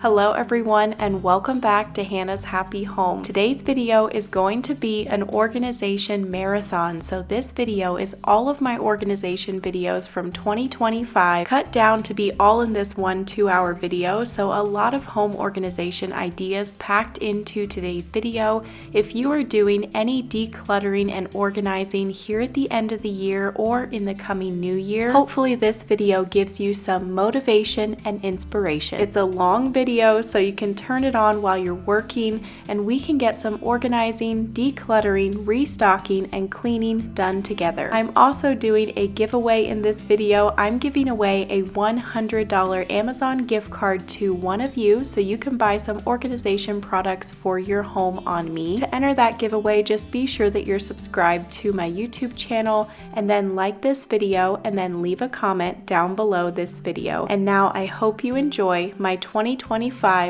Hello everyone and welcome back to Hannah's Happy Home. Today's video is going to be an organization marathon. So this video is all of my organization videos from 2025 cut down to be all in this 1-2-hour video. So a lot of home organization ideas packed into today's video. If you are doing any decluttering and organizing here at the end of the year or in the coming new year, hopefully this video gives you some motivation and inspiration. It's a long video so you can turn it on while you're working and we can get some organizing, decluttering, restocking, and cleaning done together. I'm also doing a giveaway in this video. I'm giving away a $100 Amazon gift card to one of you so you can buy some organization products for your home on me. To enter that giveaway, just be sure that you're subscribed to my YouTube channel and then like this video and then leave a comment down below this video. And now I hope you enjoy my 2025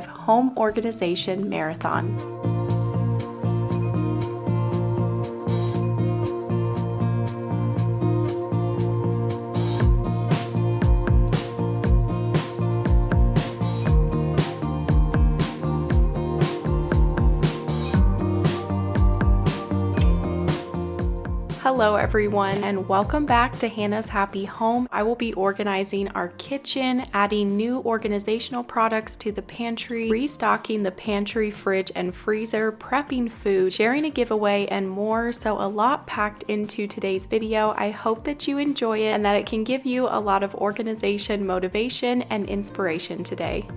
home organization marathon. Hello everyone and welcome back to Hannah's Happy Home. I will be organizing our kitchen, adding new organizational products to the pantry, restocking the pantry, fridge, and freezer, prepping food, sharing a giveaway, and more. So a lot packed into today's video. I hope that you enjoy it and that it can give you a lot of organization, motivation, and inspiration today.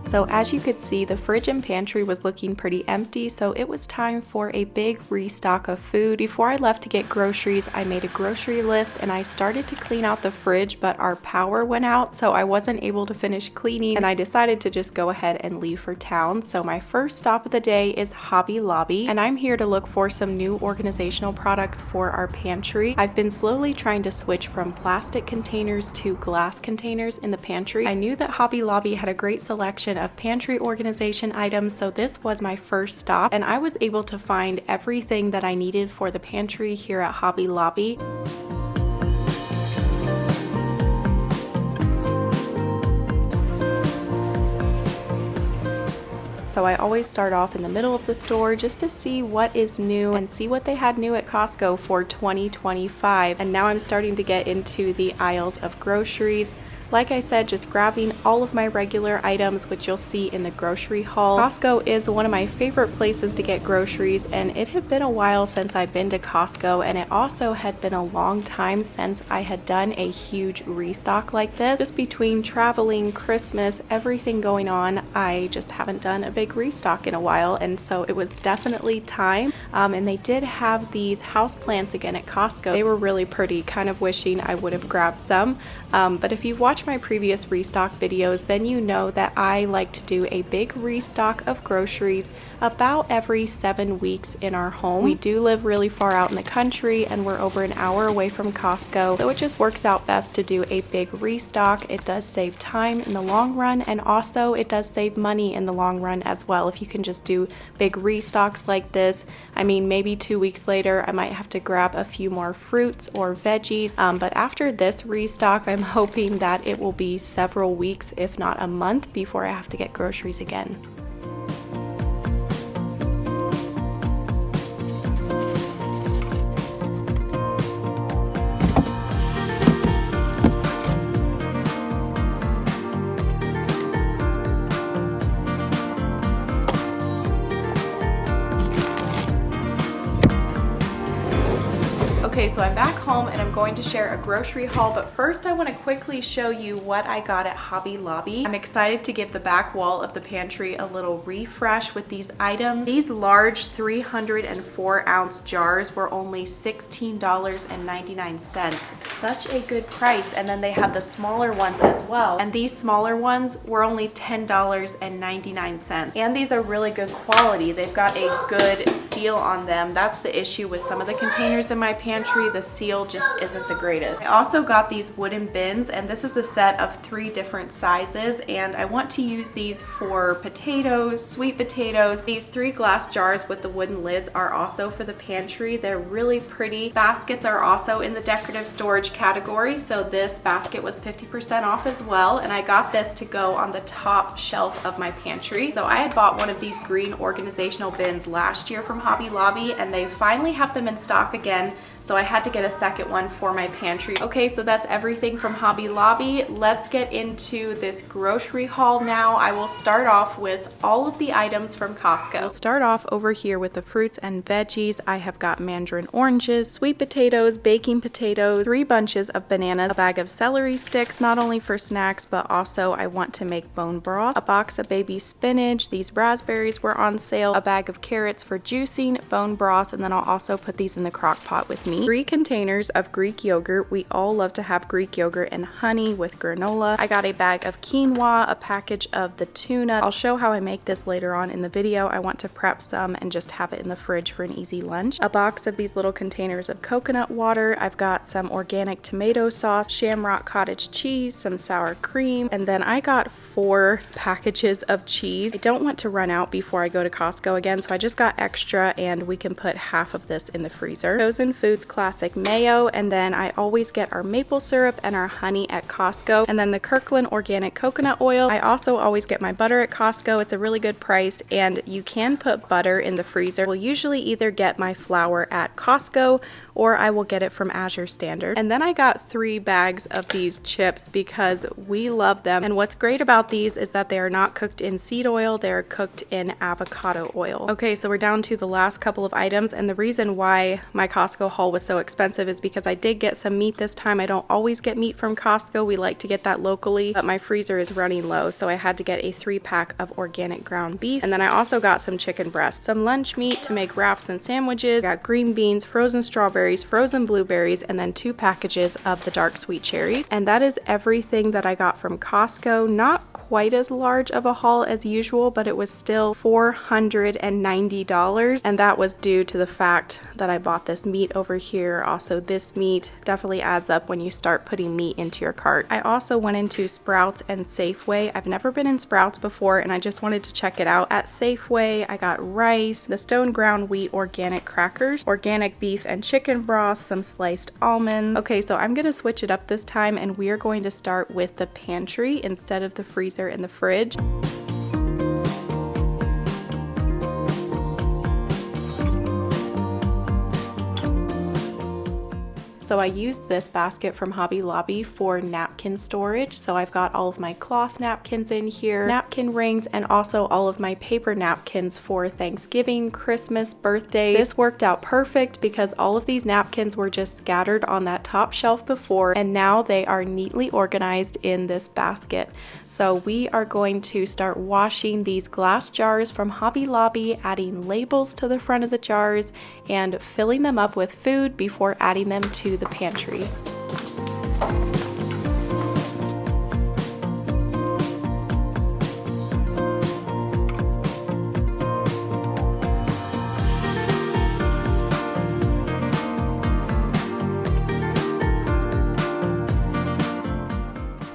So as you could see, the fridge and pantry was looking pretty empty, so it was time for a big restock of food. Before I left to get groceries, I made a grocery list and I started to clean out the fridge, but our power went out, so I wasn't able to finish cleaning and I decided to just go ahead and leave for town. So my first stop of the day is Hobby Lobby, and I'm here to look for some new organizational products for our pantry. I've been slowly trying to switch from plastic containers to glass containers in the pantry. I knew that Hobby Lobby had a great selection of pantry organization items, so this was my first stop and I was able to find everything that I needed for the pantry here at Hobby Lobby. So I always start off in the middle of the store just to see what is new and see what they had new at Costco for 2025. And now I'm starting to get into the aisles of groceries. Like I said, just grabbing all of my regular items, which you'll see in the grocery haul. Costco is one of my favorite places to get groceries, and it had been a while since I've been to Costco, and it also had been a long time since I had done a huge restock like this. Just between traveling, Christmas, everything going on, I just haven't done a big restock in a while, and so it was definitely time. And they did have these houseplants again at Costco. They were really pretty, kind of wishing I would have grabbed some. But if you've watched my previous restock videos, then you know that I like to do a big restock of groceries about every 7 weeks in our home. We do live really far out in the country and we're over an hour away from Costco, so it just works out best to do a big restock. It does save time in the long run, and also it does save money in the long run as well. If you can just do big restocks like this, I mean, maybe 2 weeks later I might have to grab a few more fruits or veggies, but after this restock I'm hoping that it will be several weeks, if not a month, before I have to get groceries again. Okay, so I'm back home and I'm going to share a grocery haul, but first I want to quickly show you what I got at Hobby Lobby. I'm excited to give the back wall of the pantry a little refresh with these items. These large 304 ounce jars were only $16.99. Such a good price. And then they had the smaller ones as well. And these smaller ones were only $10.99. And these are really good quality. They've got a good seal on them. That's the issue with some of the containers in my pantry. Pantry, the seal just isn't the greatest. I also got these wooden bins, and this is a set of 3 different sizes, and I want to use these for potatoes, sweet potatoes. These 3 glass jars with the wooden lids are also for the pantry. They're really pretty. Baskets are also in the decorative storage category, so this basket was 50% off as well, and I got this to go on the top shelf of my pantry. So I had bought one of these green organizational bins last year from Hobby Lobby, and they finally have them in stock again, so I had to get a second one for my pantry. Okay, so that's everything from Hobby Lobby. Let's get into this grocery haul now. I will start off with all of the items from Costco. We'll start off over here with the fruits and veggies. I have got mandarin oranges, sweet potatoes, baking potatoes, 3 bunches of bananas, a bag of celery sticks, not only for snacks, but also I want to make bone broth, a box of baby spinach, these raspberries were on sale, a bag of carrots for juicing, bone broth, and then I'll also put these in the crock pot with me. 3 containers of Greek yogurt. We all love to have Greek yogurt and honey with granola. I got a bag of quinoa, a package of the tuna. I'll show how I make this later on in the video. I want to prep some and just have it in the fridge for an easy lunch. A box of these little containers of coconut water. I've got some organic tomato sauce, shamrock cottage cheese, some sour cream, and then I got 4 packages of cheese. I don't want to run out before I go to Costco again, so I just got extra, and we can put half of this in the freezer. Chosen Foods classic mayo, and then I always get our maple syrup and our honey at Costco, and then the Kirkland organic coconut oil. I also always get my butter at Costco. It's a really good price, and you can put butter in the freezer. We'll usually either get my flour at Costco or I will get it from Azure Standard. And then I got 3 bags of these chips because we love them. And what's great about these is that they are not cooked in seed oil, they're cooked in avocado oil. Okay, so we're down to the last couple of items, and the reason why my Costco haul was so expensive is because I did get some meat this time. I don't always get meat from Costco. We like to get that locally, but my freezer is running low, so I had to get a 3-pack of organic ground beef. And then I also got some chicken breast, some lunch meat to make wraps and sandwiches. I got green beans, frozen strawberries, frozen blueberries, and then 2 packages of the dark sweet cherries. And that is everything that I got from Costco. Not quite as large of a haul as usual, but it was still $490, and that was due to the fact that I bought this meat over here. Also, this meat definitely adds up when you start putting meat into your cart. I also went into Sprouts and Safeway. I've never been in Sprouts before, and I just wanted to check it out. At Safeway, I got rice, the stone ground wheat organic crackers, organic beef and chicken broth, some sliced almonds. Okay, so I'm gonna switch it up this time, and we are going to start with the pantry instead of the freezer and the fridge. So I used this basket from Hobby Lobby for napkin storage. So I've got all of my cloth napkins in here, napkin rings, and also all of my paper napkins for Thanksgiving, Christmas, birthday. This worked out perfect because all of these napkins were just scattered on that top shelf before, and now they are neatly organized in this basket. So we are going to start washing these glass jars from Hobby Lobby, adding labels to the front of the jars, and filling them up with food before adding them to the pantry.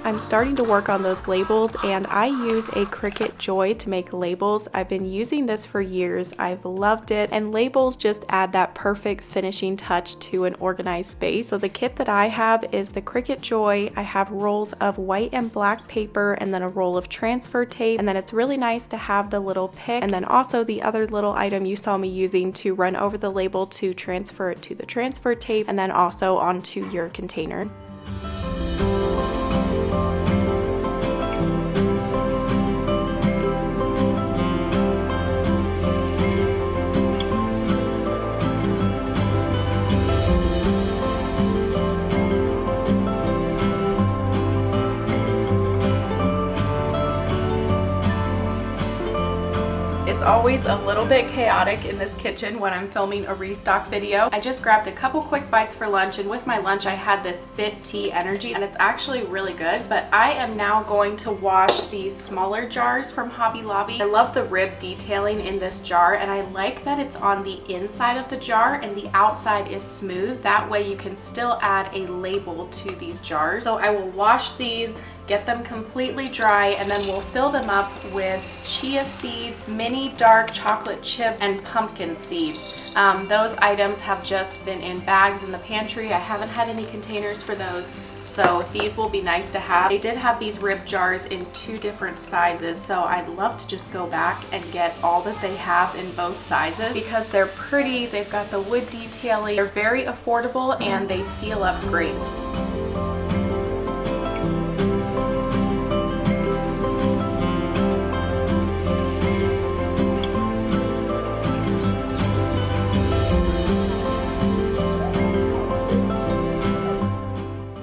I'm starting to work on those labels, and I use a Cricut Joy to make labels. I've been using this for years. I've loved it, and labels just add that perfect finishing touch to an organized space. So the kit that I have is the Cricut Joy. I have rolls of white and black paper and then a roll of transfer tape, and then it's really nice to have the little pick, and then also the other little item you saw me using to run over the label to transfer it to the transfer tape and then also onto your container. always a little bit chaotic in this kitchen when I'm filming a restock video. I just grabbed a couple quick bites for lunch, and with my lunch I had this Fit Tea Energy, and it's actually really good. But I am now going to wash these smaller jars from Hobby Lobby. I love the rib detailing in this jar, and I like that it's on the inside of the jar and the outside is smooth. That way you can still add a label to these jars. So I will wash these, get them completely dry, and then we'll fill them up with chia seeds, mini dark chocolate chip, and pumpkin seeds. Those items have just been in bags in the pantry. I haven't had any containers for those, so these will be nice to have. They did have these rib jars in 2 different sizes, so I'd love to just go back and get all that they have in both sizes because they're pretty. They've got the wood detailing. They're very affordable and they seal up great.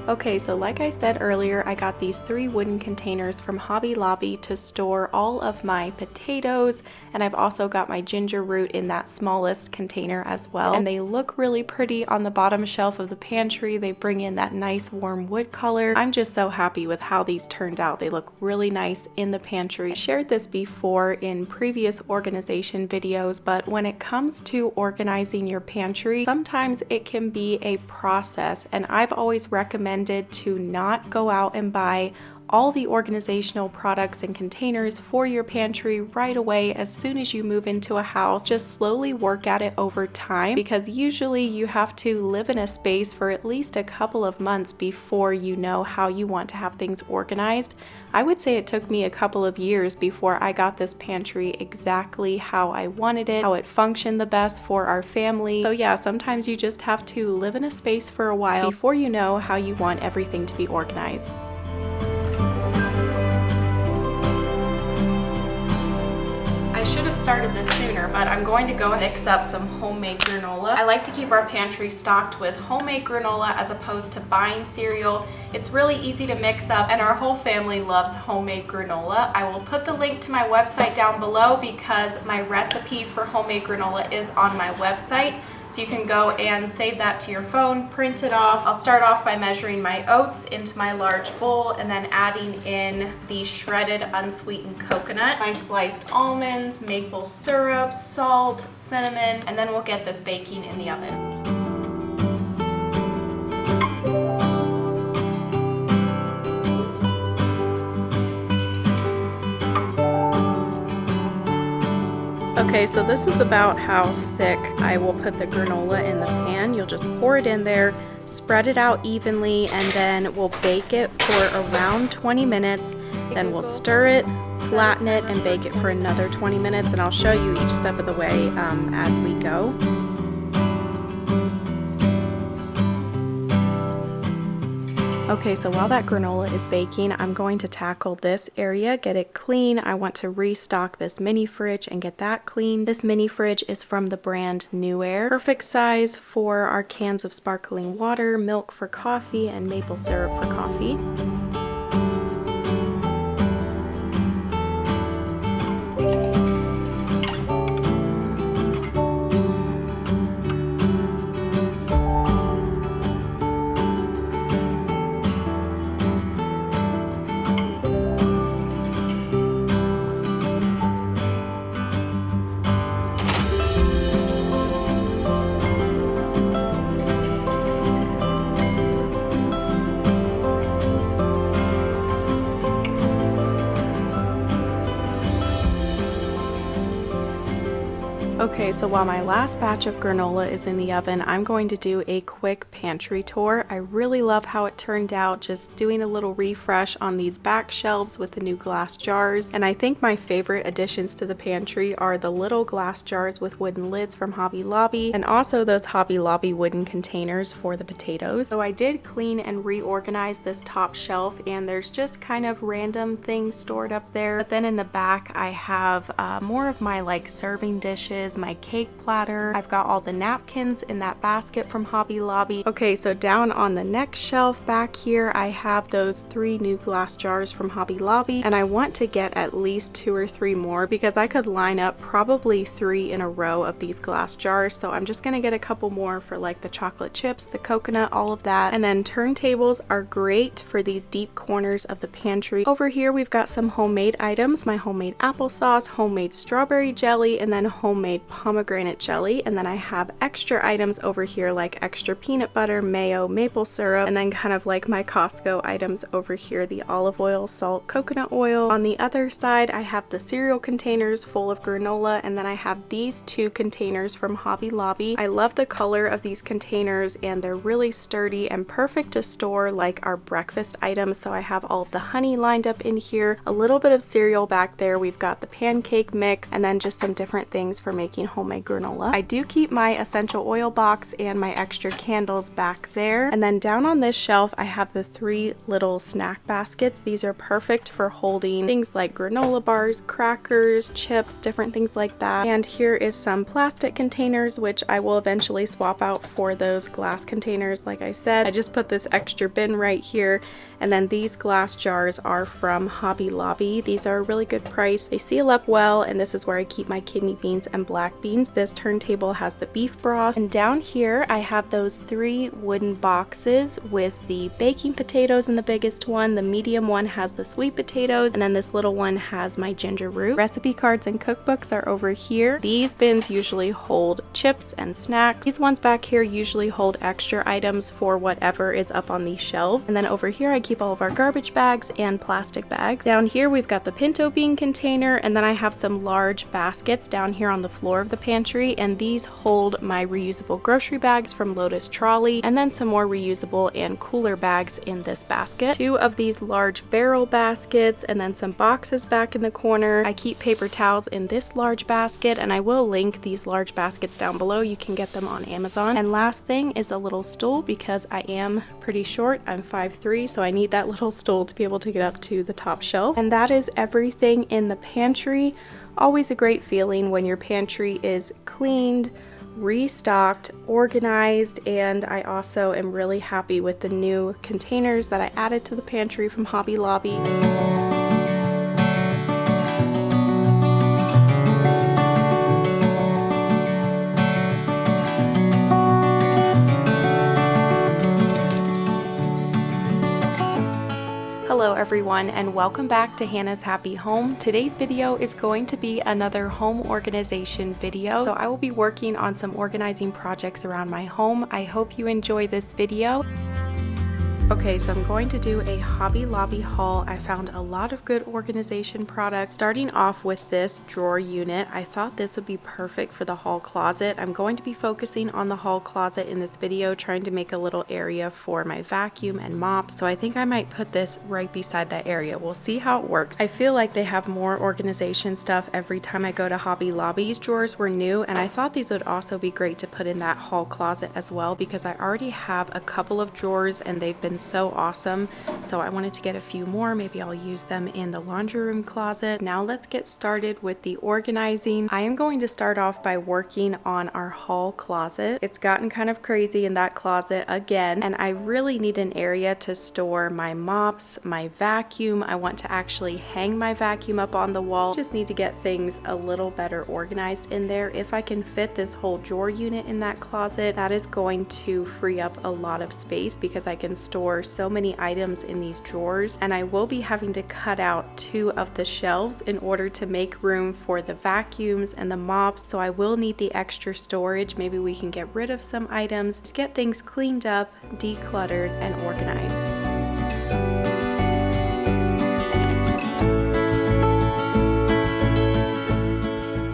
Okay, so like I said earlier, I got these 3 wooden containers from Hobby Lobby to store all of my potatoes, and I've also got my ginger root in that smallest container as well. And they look really pretty on the bottom shelf of the pantry. They bring in that nice warm wood color. I'm just so happy with how these turned out. They look really nice in the pantry. I shared this before in previous organization videos, but when it comes to organizing your pantry, sometimes it can be a process, and I've always recommended to not go out and buy all the organizational products and containers for your pantry right away as soon as you move into a house. Just slowly work at it over time, because usually you have to live in a space for at least a couple of months before you know how you want to have things organized. I would say it took me a couple of years before I got this pantry exactly how I wanted it, how it functioned the best for our family. So yeah, sometimes you just have to live in a space for a while before you know how you want everything to be organized. Started this sooner, but I'm going to go mix up some homemade granola. I like to keep our pantry stocked with homemade granola as opposed to buying cereal. It's really easy to mix up, and our whole family loves homemade granola. I will put the link to my website down below because my recipe for homemade granola is on my website. So you can go and save that to your phone, print it off. I'll start off by measuring my oats into my large bowl and then adding in the shredded unsweetened coconut, my sliced almonds, maple syrup, salt, cinnamon, and then we'll get this baking in the oven. Okay, so this is about how thick I will put the granola in the pan. You'll just pour it in there, spread it out evenly, and then we'll bake it for around 20 minutes. Then we'll stir it, flatten it, and bake it for another 20 minutes, and I'll show you each step of the way as we go. Okay, so while that granola is baking, I'm going to tackle this area, get it clean. I want to restock this mini fridge and get that clean. This mini fridge is from the brand New Air. Perfect size for our cans of sparkling water, milk for coffee, and maple syrup for coffee. Okay, so while my last batch of granola is in the oven, I'm going to do a quick pantry tour. I really love how it turned out, just doing a little refresh on these back shelves with the new glass jars. And I think my favorite additions to the pantry are the little glass jars with wooden lids from Hobby Lobby, and also those Hobby Lobby wooden containers for the potatoes. So I did clean and reorganize this top shelf, and there's just kind of random things stored up there. But then in the back I have more of my like serving dishes, my my cake platter. I've got all the napkins in that basket from Hobby Lobby. Okay, so down on the next shelf back here, I have those 3 new glass jars from Hobby Lobby, and I want to get at least 2 or 3 more because I could line up probably 3 in a row of these glass jars. So I'm just gonna get a couple more for like the chocolate chips, the coconut, all of that. And then turntables are great for these deep corners of the pantry. Over here we've got some homemade items, my homemade applesauce, homemade strawberry jelly, and then homemade pomegranate jelly. And then I have extra items over here like extra peanut butter, mayo, maple syrup, and then kind of like my Costco items over here, the olive oil, salt, coconut oil. On the other side I have the cereal containers full of granola, and then I have these 2 containers from Hobby Lobby. I love the color of these containers and they're really sturdy and perfect to store like our breakfast items. So I have all of the honey lined up in here, a little bit of cereal back there, we've got the pancake mix, and then just some different things for making homemade granola. I do keep my essential oil box and my extra candles back there. And then down on this shelf I have the 3 little snack baskets. These are perfect for holding things like granola bars, crackers, chips, different things like that. And here is some plastic containers which I will eventually swap out for those glass containers. Like I said, I just put this extra bin right here. And then these glass jars are from Hobby Lobby. These are a really good price. They seal up well, and this is where I keep my kidney beans and black beans. This turntable has the beef broth. And down here I have those 3 wooden boxes with the baking potatoes in the biggest one. The medium one has the sweet potatoes, and then this little one has my ginger root. Recipe cards and cookbooks are over here. These bins usually hold chips and snacks. These ones back here usually hold extra items for whatever is up on these shelves. And then over here I keep all of our garbage bags and plastic bags. Down here we've got the pinto bean container, and then I have some large baskets down here on the floor of the pantry, and these hold my reusable grocery bags from Lotus Trolley, and then some more reusable and cooler bags in this basket. 2 of these large barrel baskets, and then some boxes back in the corner. I keep paper towels in this large basket, and I will link these large baskets down below. You can get them on Amazon. And last thing is a little stool because I am pretty short. I'm 5'3", so I need that little stool to be able to get up to the top shelf. And that is everything in the pantry. Always a great feeling when your pantry is cleaned, restocked, organized, and I also am really happy with the new containers that I added to the pantry from Hobby Lobby. Hello everyone, and welcome back to Hannah's Happy Home. Today's video is going to be another home organization video. So I will be working on some organizing projects around my home. I hope you enjoy this video. Okay, so I'm going to do a Hobby Lobby haul. I found a lot of good organization products. Starting off with this drawer unit, I thought this would be perfect for the hall closet. I'm going to be focusing on the hall closet in this video, trying to make a little area for my vacuum and mop. So I think I might put this right beside that area. We'll see how it works. I feel like they have more organization stuff every time I go to Hobby Lobby. These drawers were new, and I thought these would also be great to put in that hall closet as well because I already have a couple of drawers and they've been so awesome. So I wanted to get a few more. Maybe I'll use them in the laundry room closet. Now let's get started with the organizing. I am going to start off by working on our hall closet. It's gotten kind of crazy in that closet again, and I really need an area to store my mops, my vacuum. I want to actually hang my vacuum up on the wall. Just need to get things a little better organized in there. If I can fit this whole drawer unit in that closet, that is going to free up a lot of space because I can store so many items in these drawers, and I will be having to cut out 2 of the shelves in order to make room for the vacuums and the mops. So I will need the extra storage. Maybe we can get rid of some items, just get things cleaned up, decluttered, and organized.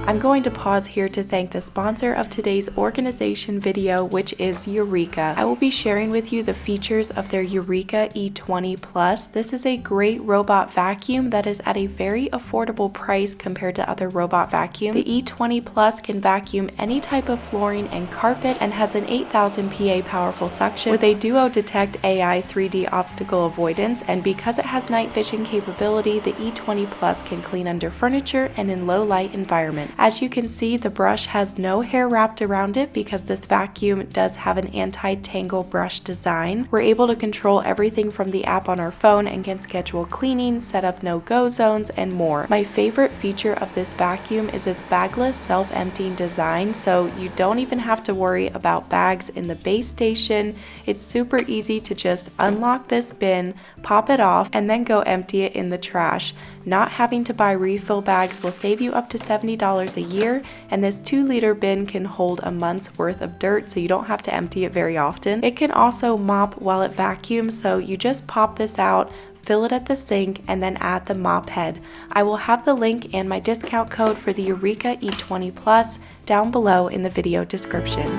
I'm going to pause here to thank the sponsor of today's organization video, which is Eureka. I will be sharing with you the features of their Eureka E20 Plus. This is a great robot vacuum that is at a very affordable price compared to other robot vacuums. The E20 Plus can vacuum any type of flooring and carpet and has an 8000 PA powerful suction with a Duo Detect AI 3D obstacle avoidance, and because it has night vision capability, the E20 Plus can clean under furniture and in low light environments. As you can see, the brush has no hair wrapped around it because this vacuum does have an anti-tangle brush design. We're able to control everything from the app on our phone and can schedule cleaning, set up no-go zones, and more. My favorite feature of this vacuum is its bagless, self-emptying design, so you don't even have to worry about bags in the base station. It's super easy to just unlock this bin, pop it off, and then go empty it in the trash. Not having to buy refill bags will save you up to $70 a year, and this 2-liter bin can hold a month's worth of dirt, so you don't have to empty it very often. It can also mop while it vacuums, so you just pop this out, fill it at the sink, and then add the mop head. I will have the link and my discount code for the Eureka E20 Plus down below in the video description.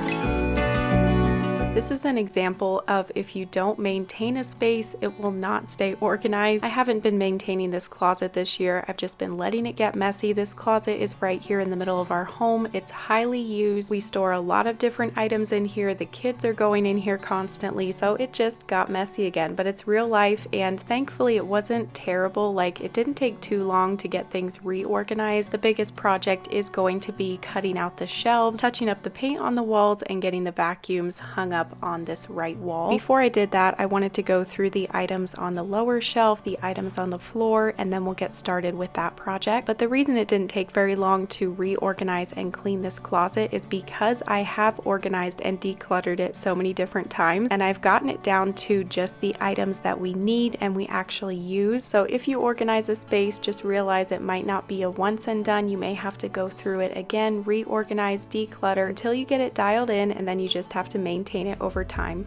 This is an example of if you don't maintain a space, it will not stay organized. I haven't been maintaining this closet this year. I've just been letting it get messy. This closet is right here in the middle of our home. It's highly used. We store a lot of different items in here. The kids are going in here constantly, so it just got messy again. But it's real life, and thankfully it wasn't terrible. Like, it didn't take too long to get things reorganized. The biggest project is going to be cutting out the shelves, touching up the paint on the walls, and getting the vacuums hung up on this right wall. Before I did that, I wanted to go through the items on the lower shelf, the items on the floor, and then we'll get started with that project. But the reason it didn't take very long to reorganize and clean this closet is because I have organized and decluttered it so many different times, and I've gotten it down to just the items that we need and we actually use. So if you organize a space, just realize it might not be a once and done. You may have to go through it again, reorganize, declutter until you get it dialed in, and then you just have to maintain it over time.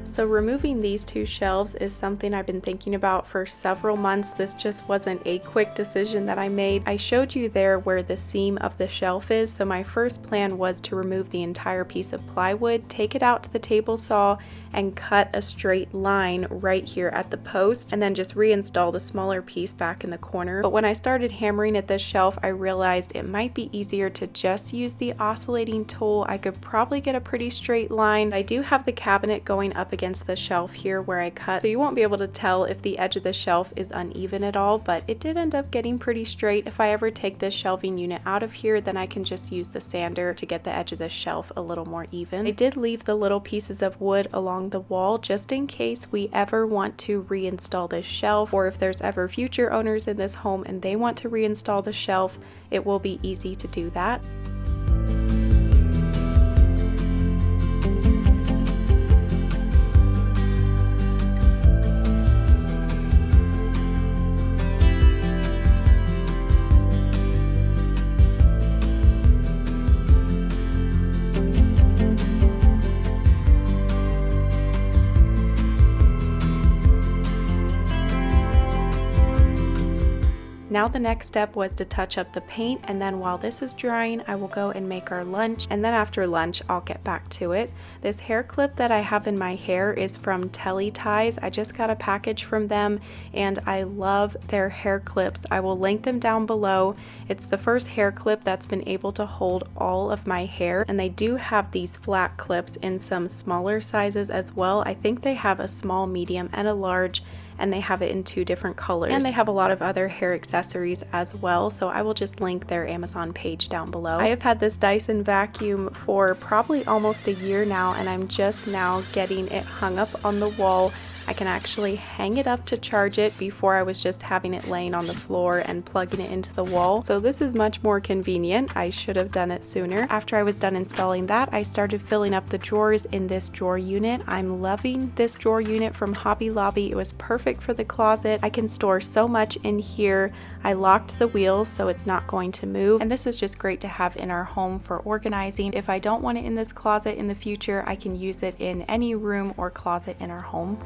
So removing these 2 shelves is something I've been thinking about for several months. This just wasn't a quick decision that I made. I showed you there where the seam of the shelf is, so my first plan was to remove the entire piece of plywood, take it out to the table saw, and cut a straight line right here at the post, and then just reinstall the smaller piece back in the corner. But when I started hammering at this shelf, I realized it might be easier to just use the oscillating tool. I could probably get a pretty straight line. I do have the cabinet going up against the shelf here where I cut, so you won't be able to tell if the edge of the shelf is uneven at all, but it did end up getting pretty straight. If I ever take this shelving unit out of here, then I can just use the sander to get the edge of the shelf a little more even. I did leave the little pieces of wood along the wall just in case we ever want to reinstall this shelf, or if there's ever future owners in this home and they want to reinstall the shelf, it will be easy to do that. Now the next step was to touch up the paint, and then while this is drying, I will go and make our lunch, and then after lunch, I'll get back to it. This hair clip that I have in my hair is from Telly Ties. I just got a package from them, and I love their hair clips. I will link them down below. It's the first hair clip that's been able to hold all of my hair, and they do have these flat clips in some smaller sizes as well. I think they have a small, medium, and a large, and they have it in 2 different colors, and they have a lot of other hair accessories as well, so I will just link their Amazon page down below. I have had this Dyson vacuum for probably almost a year now, and I'm just now getting it hung up on the wall. I can actually hang it up to charge it. Before I was just having it laying on the floor and plugging it into the wall. So this is much more convenient. I should have done it sooner. After I was done installing that, I started filling up the drawers in this drawer unit. I'm loving this drawer unit from Hobby Lobby. It was perfect for the closet. I can store so much in here. I locked the wheels so it's not going to move. And this is just great to have in our home for organizing. If I don't want it in this closet in the future, I can use it in any room or closet in our home.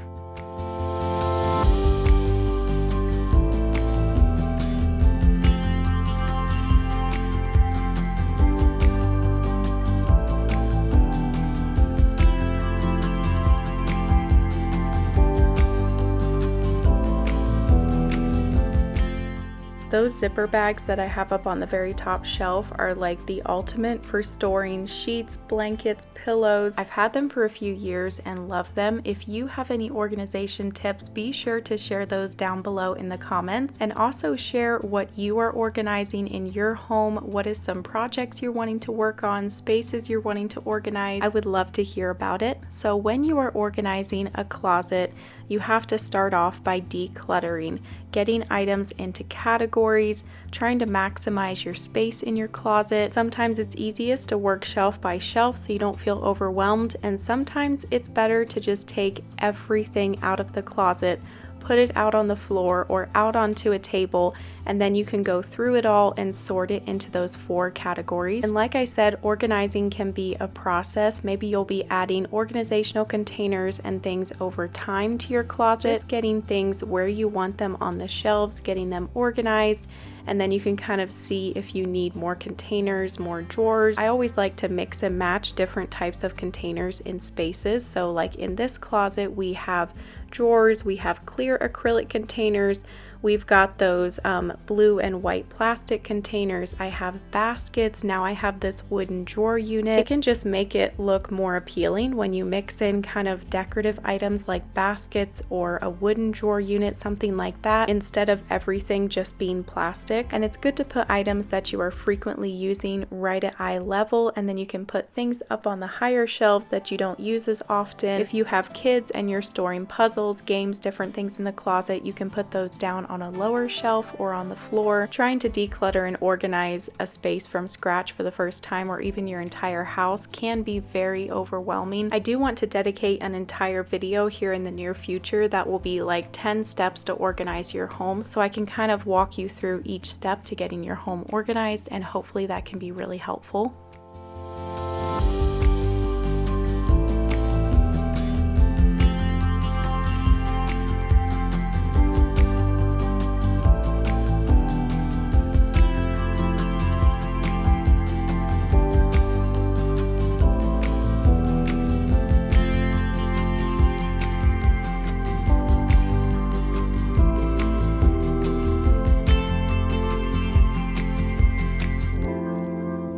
Those zipper bags that I have up on the very top shelf are like the ultimate for storing sheets, blankets, pillows. I've had them for a few years and love them. If you have any organization tips, be sure to share those down below in the comments, and also share what you are organizing in your home. What is some projects you're wanting to work on, spaces you're wanting to organize? I would love to hear about it. So when you are organizing a closet, you have to start off by decluttering, getting items into categories, trying to maximize your space in your closet. Sometimes it's easiest to work shelf by shelf so you don't feel overwhelmed, and sometimes it's better to just take everything out of the closet, put it out on the floor or out onto a table, and then you can go through it all and sort it into those 4 categories. And like I said, organizing can be a process. Maybe you'll be adding organizational containers and things over time to your closet, just getting things where you want them on the shelves, getting them organized, and then you can kind of see if you need more containers, more drawers. I always like to mix and match different types of containers in spaces. So like in this closet, we have drawers, we have clear acrylic containers, we've got those blue and white plastic containers, I have baskets, now I have this wooden drawer unit. It can just make it look more appealing when you mix in kind of decorative items like baskets or a wooden drawer unit, something like that, instead of everything just being plastic. And it's good to put items that you are frequently using right at eye level, and then you can put things up on the higher shelves that you don't use as often. If you have kids and you're storing puzzles, games, different things in the closet, you can put those down on a lower shelf or on the floor. Trying to declutter and organize a space from scratch for the first time, or even your entire house, can be very overwhelming. I do want to dedicate an entire video here in the near future that will be like 10 steps to organize your home, so I can kind of walk you through each step to getting your home organized, and hopefully that can be really helpful.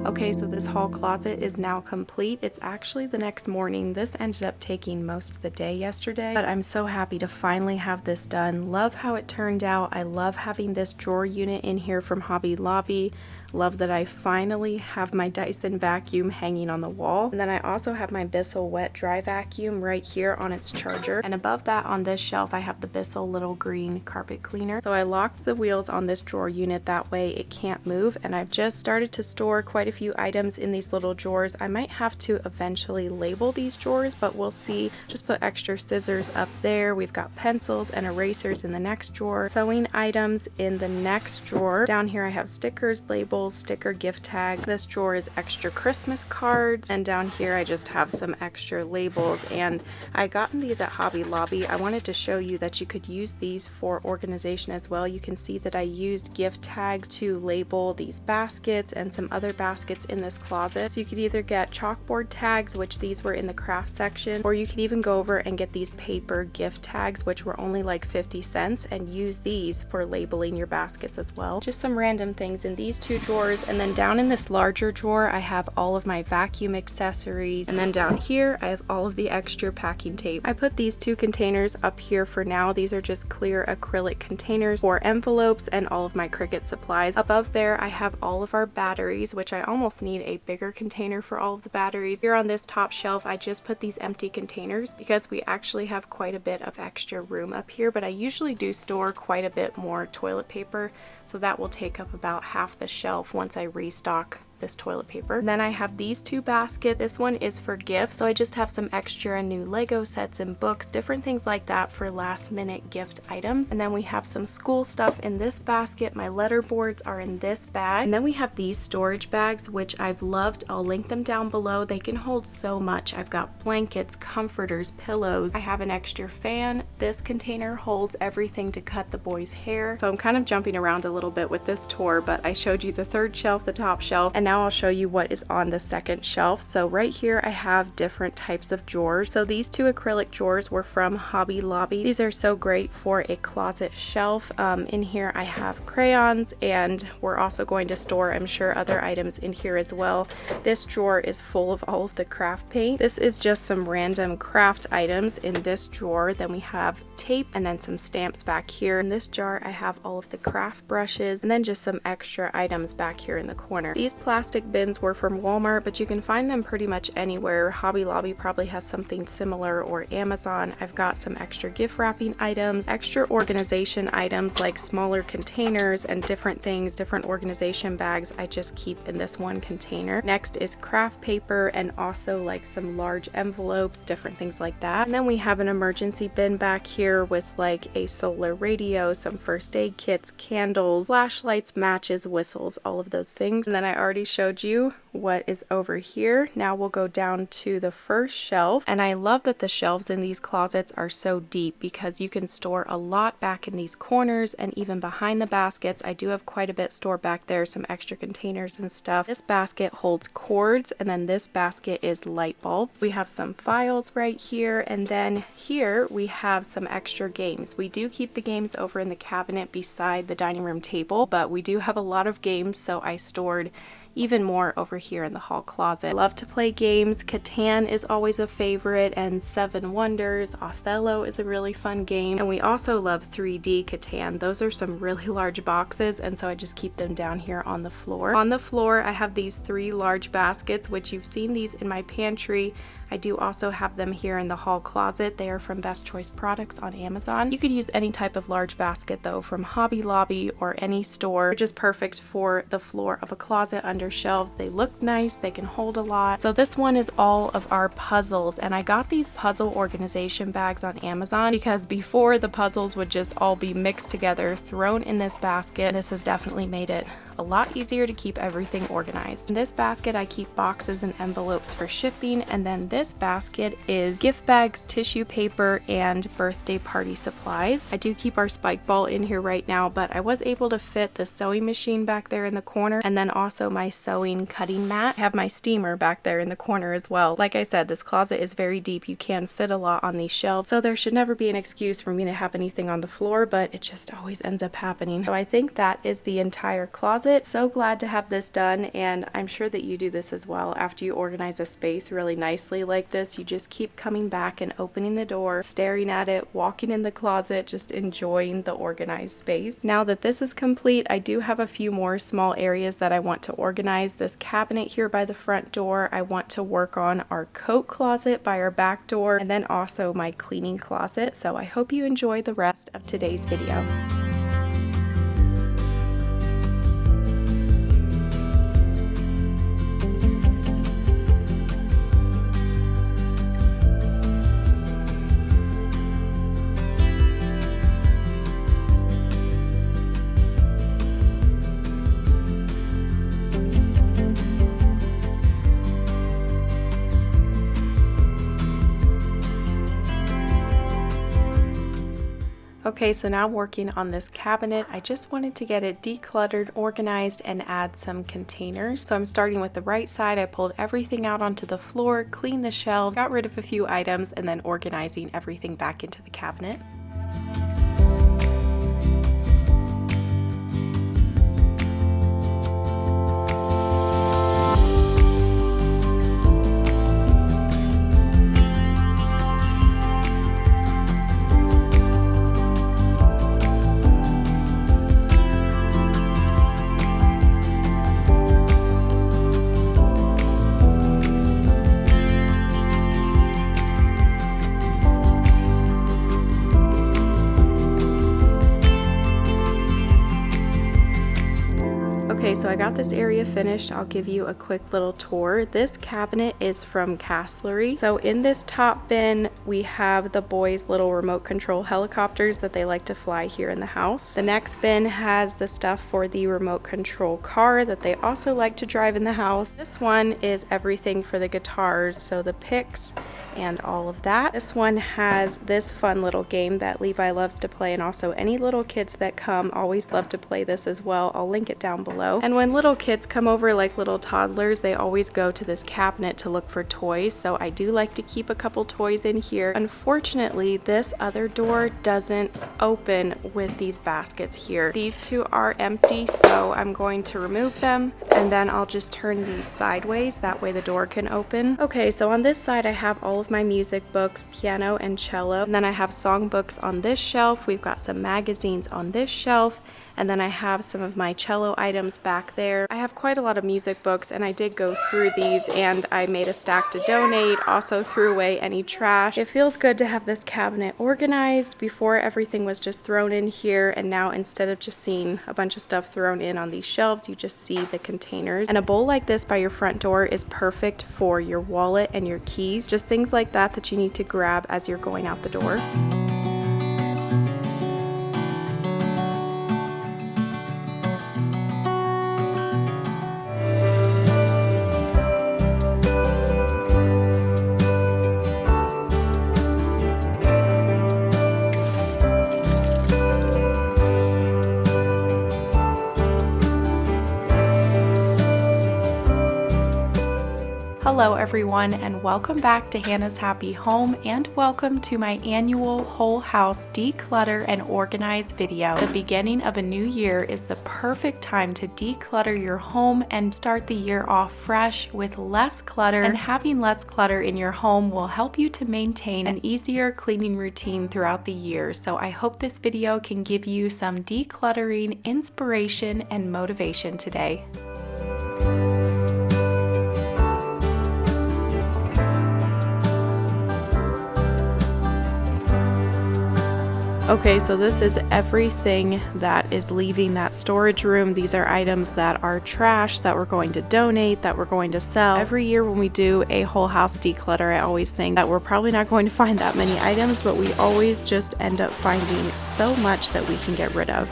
Okay, so this hall closet is now complete. It's actually the next morning. This ended up taking most of the day yesterday, but I'm so happy to finally have this done. Love how it turned out. I love having this drawer unit in here from Hobby Lobby. Love that I finally have my Dyson vacuum hanging on the wall. And then I also have my Bissell wet dry vacuum right here on its charger. And above that on this shelf, I have the Bissell little green carpet cleaner. So I locked the wheels on this drawer unit, that way it can't move. And I've just started to store quite a few items in these little drawers. I might have to eventually label these drawers, but we'll see. Just put extra scissors up there. We've got pencils and erasers in the next drawer. Sewing items in the next drawer. Down here I have stickers, labels, sticker gift tags. This drawer is extra Christmas cards, and down here I just have some extra labels, and I gotten these at Hobby Lobby. I wanted to show you that you could use these for organization as well. You can see that I used gift tags to label these baskets and some other baskets in this closet. So you could either get chalkboard tags, which these were in the craft section, or you could even go over and get these paper gift tags, which were only like 50 cents, and use these for labeling your baskets as well. Just some random things in these two drawers, and then down in this larger drawer I have all of my vacuum accessories, and then down here I have all of the extra packing tape. I put these two containers up here for now. These are just clear acrylic containers for envelopes and all of my Cricut supplies. Above there I have all of our batteries, which I almost need a bigger container for all of the batteries. Here on this top shelf I just put these empty containers because we actually have quite a bit of extra room up here, but I usually do store quite a bit more toilet paper, so that will take up about half the shelf once I restock this toilet paper. And then I have these two baskets. This one is for gifts, so I just have some extra new Lego sets and books, different things like that for last minute gift items. And then we have some school stuff in this basket. My letter boards are in this bag. And then we have these storage bags, which I've loved. I'll link them down below. They can hold so much. I've got blankets, comforters, pillows. I have an extra fan. This container holds everything to cut the boys' hair. So I'm kind of jumping around a little bit with this tour, but I showed you the third shelf, the top shelf, and now I'll show you what is on the second shelf. So right here I have different types of drawers. So these two acrylic drawers were from Hobby Lobby. These are so great for a closet shelf. In here I have crayons, and we're also going to store, I'm sure, other items in here as well. This drawer is full of all of the craft paint. This is just some random craft items in this drawer. Then we have tape and then some stamps back here. In this jar I have all of the craft brushes and then just some extra items back here in the corner. These plastic bins were from Walmart, but you can find them pretty much anywhere. Hobby Lobby probably has something similar, or Amazon. I've got some extra gift wrapping items, extra organization items like smaller containers and different things, different organization bags I just keep in this one container. Next is craft paper and also like some large envelopes, different things like that. And then we have an emergency bin back here with like a solar radio, some first aid kits, candles, flashlights, matches, whistles, all of those things. And then I already showed you what is over here. Now we'll go down to the first shelf, and I love that the shelves in these closets are so deep because you can store a lot back in these corners and even behind the baskets. I do have quite a bit stored back there, some extra containers and stuff. This basket holds cords, and then this basket is light bulbs. We have some files right here, and then here we have some extra games. We do keep the games over in the cabinet beside the dining room table, but we do have a lot of games, so I stored even more over here in the hall closet. I love to play games. Catan is always a favorite, and Seven Wonders, Othello is a really fun game. And we also love 3D Catan. Those are some really large boxes, and so I just keep them down here on the floor. On the floor, I have these 3 large baskets, which you've seen these in my pantry. I do also have them here in the hall closet. They are from Best Choice Products on Amazon. You could use any type of large basket though, from Hobby Lobby or any store. They're just perfect for the floor of a closet under shelves. They look nice, they can hold a lot. So this one is all of our puzzles, and I got these puzzle organization bags on Amazon because before the puzzles would just all be mixed together, thrown in this basket. This has definitely made it a lot easier to keep everything organized. In this basket I keep boxes and envelopes for shipping, and then this basket is gift bags, tissue paper, and birthday party supplies. I do keep our spike ball in here right now, but I was able to fit the sewing machine back there in the corner, and then also my sewing cutting mat. I have my steamer back there in the corner as well. Like I said, this closet is very deep. You can fit a lot on these shelves, so there should never be an excuse for me to have anything on the floor, but it just always ends up happening. So I think that is the entire closet. So glad to have this done, and I'm sure that you do this as well. After you organize a space really nicely like this, you just keep coming back and opening the door, staring at it, walking in the closet, just enjoying the organized space. Now that this is complete, I do have a few more small areas that I want to organize. This cabinet here by the front door, I want to work on our coat closet by our back door, and then also my cleaning closet. So I hope you enjoy the rest of today's video. Okay, so now I'm working on this cabinet. I just wanted to get it decluttered, organized, and add some containers. So I'm starting with the right side. I pulled everything out onto the floor, cleaned the shelves, got rid of a few items, and then organizing everything back into the cabinet. Okay, so I got this area finished. I'll give you a quick little tour. This cabinet is from Castlery. So in this top bin, we have the boys' little remote control helicopters that they like to fly here in the house. The next bin has the stuff for the remote control car that they also like to drive in the house. This one is everything for the guitars, so the picks and all of that. This one has this fun little game that Levi loves to play, and also any little kids that come always love to play this as well. I'll link it down below. And when little kids come over, like little toddlers, they always go to this cabinet to look for toys, so I do like to keep a couple toys in here. Unfortunately, this other door doesn't open with these baskets here. These two are empty, so I'm going to remove them, and then I'll just turn these sideways, that way the door can open. Okay, so on this side I have all of my music books, piano and cello, and then I have song books on this shelf. We've got some magazines on this shelf, and then I have some of my cello items back there. I have quite a lot of music books, and I did go through these and I made a stack to donate, also threw away any trash. It feels good to have this cabinet organized. Before, everything was just thrown in here, and now instead of just seeing a bunch of stuff thrown in on these shelves, you just see the containers. And a bowl like this by your front door is perfect for your wallet and your keys, just things like that that you need to grab as you're going out the door. Hello everyone, and welcome back to Hannah's Happy Home, and welcome to my annual whole house declutter and organize video. The beginning of a new year is the perfect time to declutter your home and start the year off fresh with less clutter, and having less clutter in your home will help you to maintain an easier cleaning routine throughout the year. So I hope this video can give you some decluttering inspiration and motivation today. Okay, so this is everything that is leaving that storage room. These are items that are trash, that we're going to donate, that we're going to sell. Every year when we do a whole house declutter, I always think that we're probably not going to find that many items, but we always just end up finding so much that we can get rid of.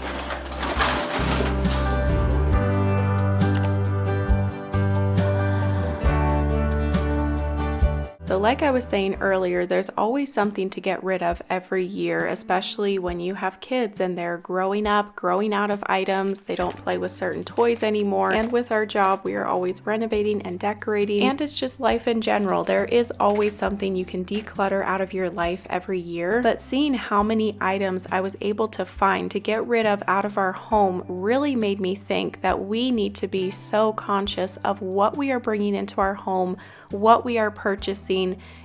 So like I was saying earlier, there's always something to get rid of every year, especially when you have kids and they're growing up, growing out of items. They don't play with certain toys anymore. And with our job, we are always renovating and decorating, and it's just life in general. There is always something you can declutter out of your life every year. But seeing how many items I was able to find to get rid of out of our home really made me think that we need to be so conscious of what we are bringing into our home, what we are purchasing.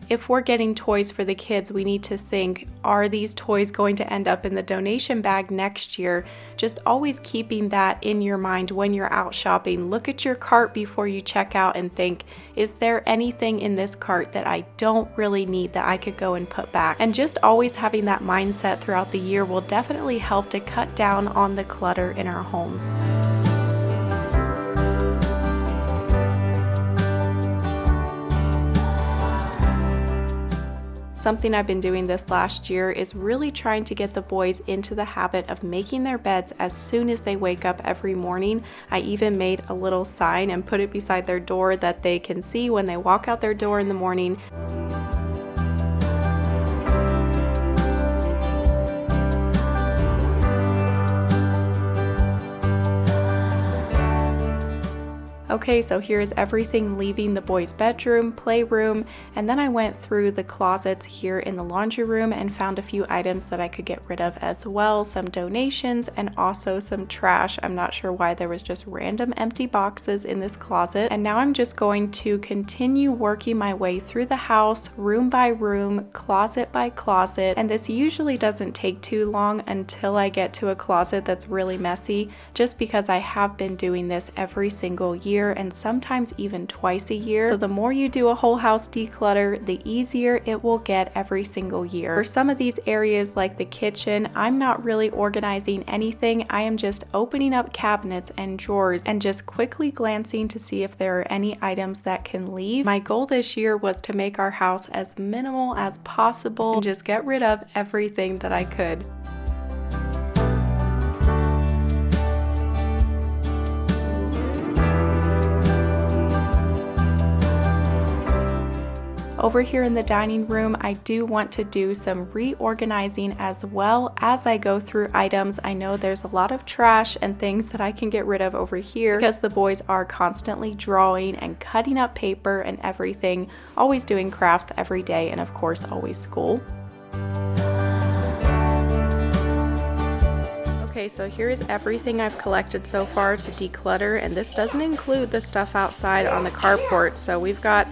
If we're getting toys for the kids, we need to think, are these toys going to end up in the donation bag next year? Just always keeping that in your mind when you're out shopping. Look at your cart before you check out and think, is there anything in this cart that I don't really need that I could go and put back? And just always having that mindset throughout the year will definitely help to cut down on the clutter in our homes. Something I've been doing this last year is really trying to get the boys into the habit of making their beds as soon as they wake up every morning. I even made a little sign and put it beside their door that they can see when they walk out their door in the morning. Okay, so here's everything leaving the boys' bedroom, playroom, and then I went through the closets here in the laundry room and found a few items that I could get rid of as well, some donations and also some trash. I'm not sure why there was just random empty boxes in this closet. And now I'm just going to continue working my way through the house, room by room, closet by closet, and this usually doesn't take too long until I get to a closet that's really messy, just because I have been doing this every single year and sometimes even twice a year. So the more you do a whole house declutter, the easier it will get every single year. For some of these areas like the kitchen, I'm not really organizing anything. I am just opening up cabinets and drawers and just quickly glancing to see if there are any items that can leave. My goal this year was to make our house as minimal as possible and just get rid of everything that I could. Over here in the dining room, I do want to do some reorganizing as well as I go through items. I know there's a lot of trash and things that I can get rid of over here because the boys are constantly drawing and cutting up paper and everything, always doing crafts every day, and of course always school. Okay, so here's everything I've collected so far to declutter, and this doesn't include the stuff outside on the carport, so we've got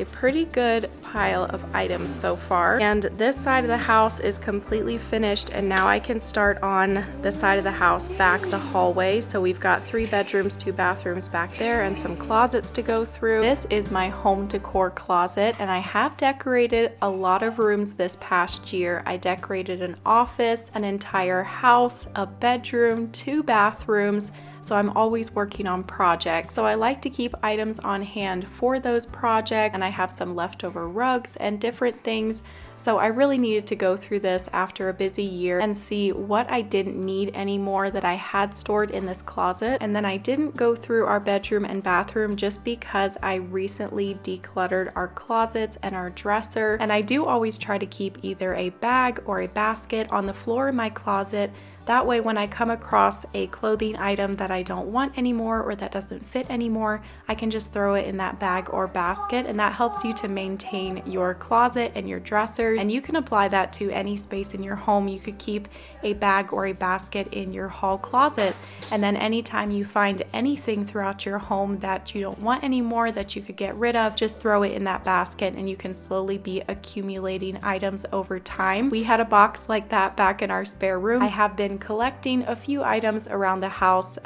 a pretty good pile of items so far. And this side of the house is completely finished, and now I can start on the side of the house back the hallway. So we've got 3 bedrooms, 2 bathrooms back there, and some closets to go through. This is my home decor closet, and I have decorated a lot of rooms this past year. I decorated an office, an entire house, a bedroom, 2 bathrooms. So I'm always working on projects. So I like to keep items on hand for those projects, and I have some leftover rugs and different things. So I really needed to go through this after a busy year and see what I didn't need anymore that I had stored in this closet. And then I didn't go through our bedroom and bathroom just because I recently decluttered our closets and our dresser. And I do always try to keep either a bag or a basket on the floor in my closet. That way when I come across a clothing item that I don't want anymore or that doesn't fit anymore, I can just throw it in that bag or basket, and that helps you to maintain your closet and your dressers. And you can apply that to any space in your home. You could keep a bag or a basket in your hall closet, and then anytime you find anything throughout your home that you don't want anymore that you could get rid of, just throw it in that basket, and you can slowly be accumulating items over time. We had a box like that back in our spare room. I have been collecting a few items around the house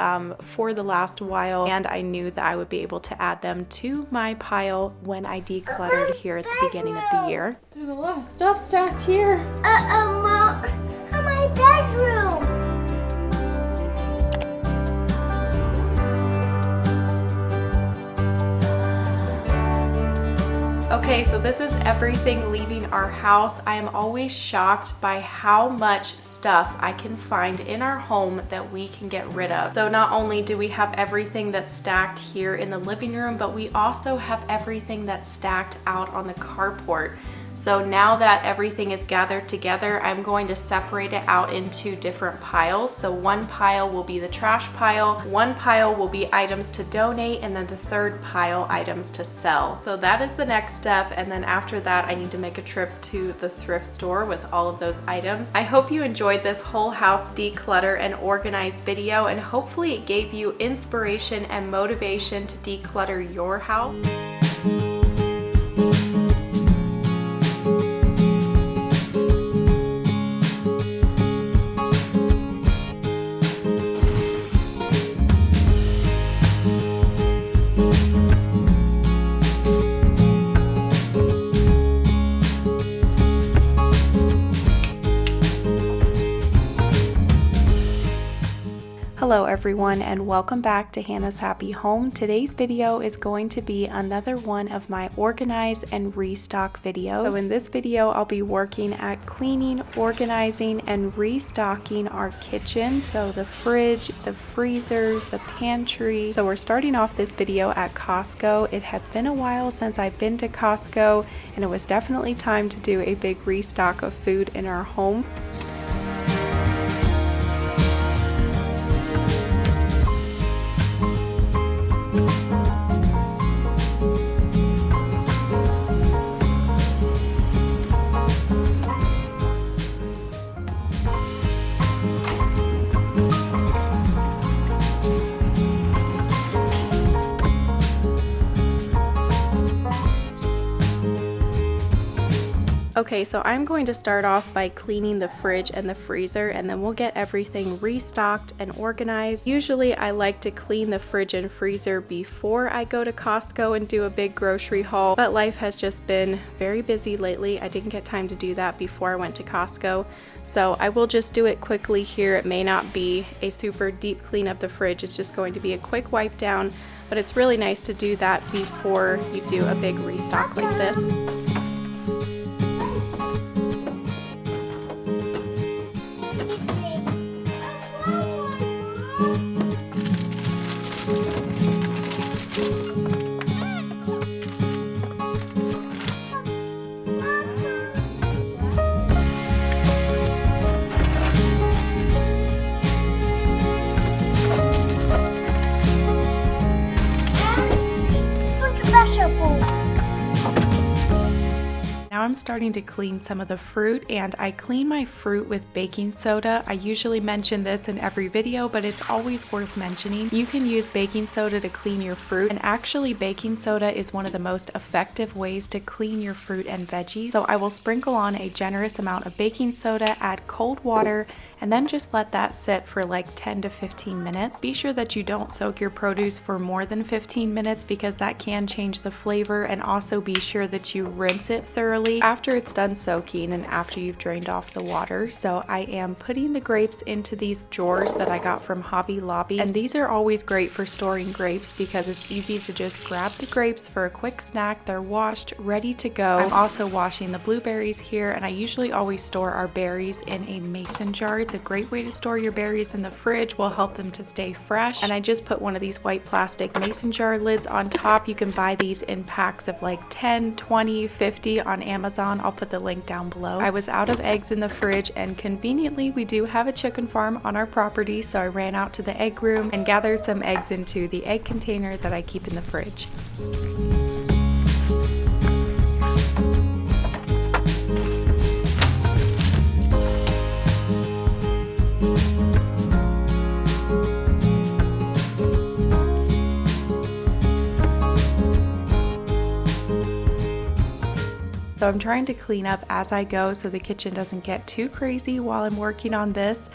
for the last while, and I knew that I would be able to add them to my pile when I decluttered here at the beginning of the year. There's a lot of stuff stacked here. Mom, my bedroom. Okay, so this is everything leaving our house. I am always shocked by how much stuff I can find in our home that we can get rid of. So not only do we have everything that's stacked here in the living room, but we also have everything that's stacked out on the carport. So now that everything is gathered together, I'm going to separate it out into different piles. So one pile will be the trash pile, one pile will be items to donate, and then the third pile, items to sell. So that is the next step, and then after that I need to make a trip to the thrift store with all of those items. I hope you enjoyed this whole house declutter and organize video, and hopefully it gave you inspiration and motivation to declutter your house. Hello everyone, and welcome back to Hannah's Happy Home. Today's video is going to be another one of my organize and restock videos. So in this video I'll be working at cleaning, organizing, and restocking our kitchen. So the fridge, the freezers, the pantry. So we're starting off this video at Costco. It had been a while since I've been to Costco, and it was definitely time to do a big restock of food in our home. Okay, so I'm going to start off by cleaning the fridge and the freezer, and then we'll get everything restocked and organized. Usually I like to clean the fridge and freezer before I go to Costco and do a big grocery haul, but life has just been very busy lately. I didn't get time to do that before I went to Costco, so I will just do it quickly here. It may not be a super deep clean of the fridge, it's just going to be a quick wipe down, but it's really nice to do that before you do a big restock like this. starting to clean some of the fruit, and I clean my fruit with baking soda. I usually mention this in every video, but it's always worth mentioning. You can use baking soda to clean your fruit, and actually baking soda is one of the most effective ways to clean your fruit and veggies. So I will sprinkle on a generous amount of baking soda, add cold water, and then just let that sit for like 10 to 15 minutes. Be sure that you don't soak your produce for more than 15 minutes because that can change the flavor, and also be sure that you rinse it thoroughly after it's done soaking and after you've drained off the water. So I am putting the grapes into these drawers that I got from Hobby Lobby, and these are always great for storing grapes because it's easy to just grab the grapes for a quick snack. They're washed, ready to go. I'm also washing the blueberries here, and I usually always store our berries in a mason jar. It's a great way to store your berries in the fridge, will help them to stay fresh. And I just put one of these white plastic mason jar lids on top. You can buy these in packs of like 10, 20, 50 on Amazon. I'll put the link down below. I was out of eggs in the fridge, and conveniently we do have a chicken farm on our property, so I ran out to the egg room and gathered some eggs into the egg container that I keep in the fridge. So I'm trying to clean up as I go so the kitchen doesn't get too crazy while I'm working on this.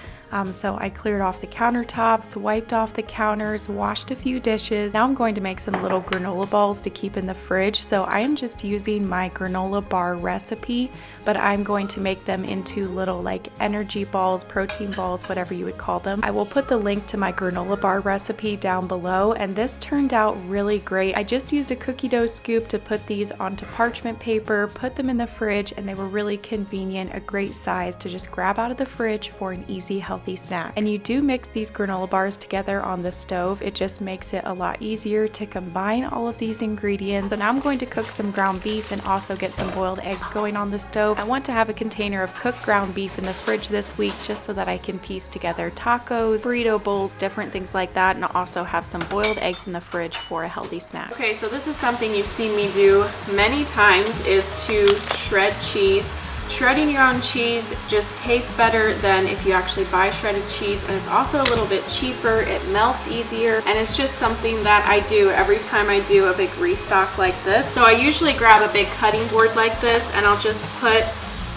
So I cleared off the countertops, wiped off the counters, washed a few dishes. Now I'm going to make some little granola balls to keep in the fridge. So I am just using my granola bar recipe, but I'm going to make them into little like energy balls, protein balls, whatever you would call them. I will put the link to my granola bar recipe down below, and this turned out really great. I just used a cookie dough scoop to put these onto parchment paper, put them in the fridge, and they were really convenient, a great size to just grab out of the fridge for an easy, healthy snack. And you do mix these granola bars together on the stove. It just makes it a lot easier to combine all of these ingredients. So now I'm going to cook some ground beef and also get some boiled eggs going on the stove. I want to have a container of cooked ground beef in the fridge this week just so that I can piece together tacos, burrito bowls, different things like that, and also have some boiled eggs in the fridge for a healthy snack. Okay, so this is something you've seen me do many times, is to shred cheese. Shredding your own cheese just tastes better than if you actually buy shredded cheese, and it's also a little bit cheaper, it melts easier, and it's just something that I do every time I do a big restock like this. So I usually grab a big cutting board like this, and I'll just put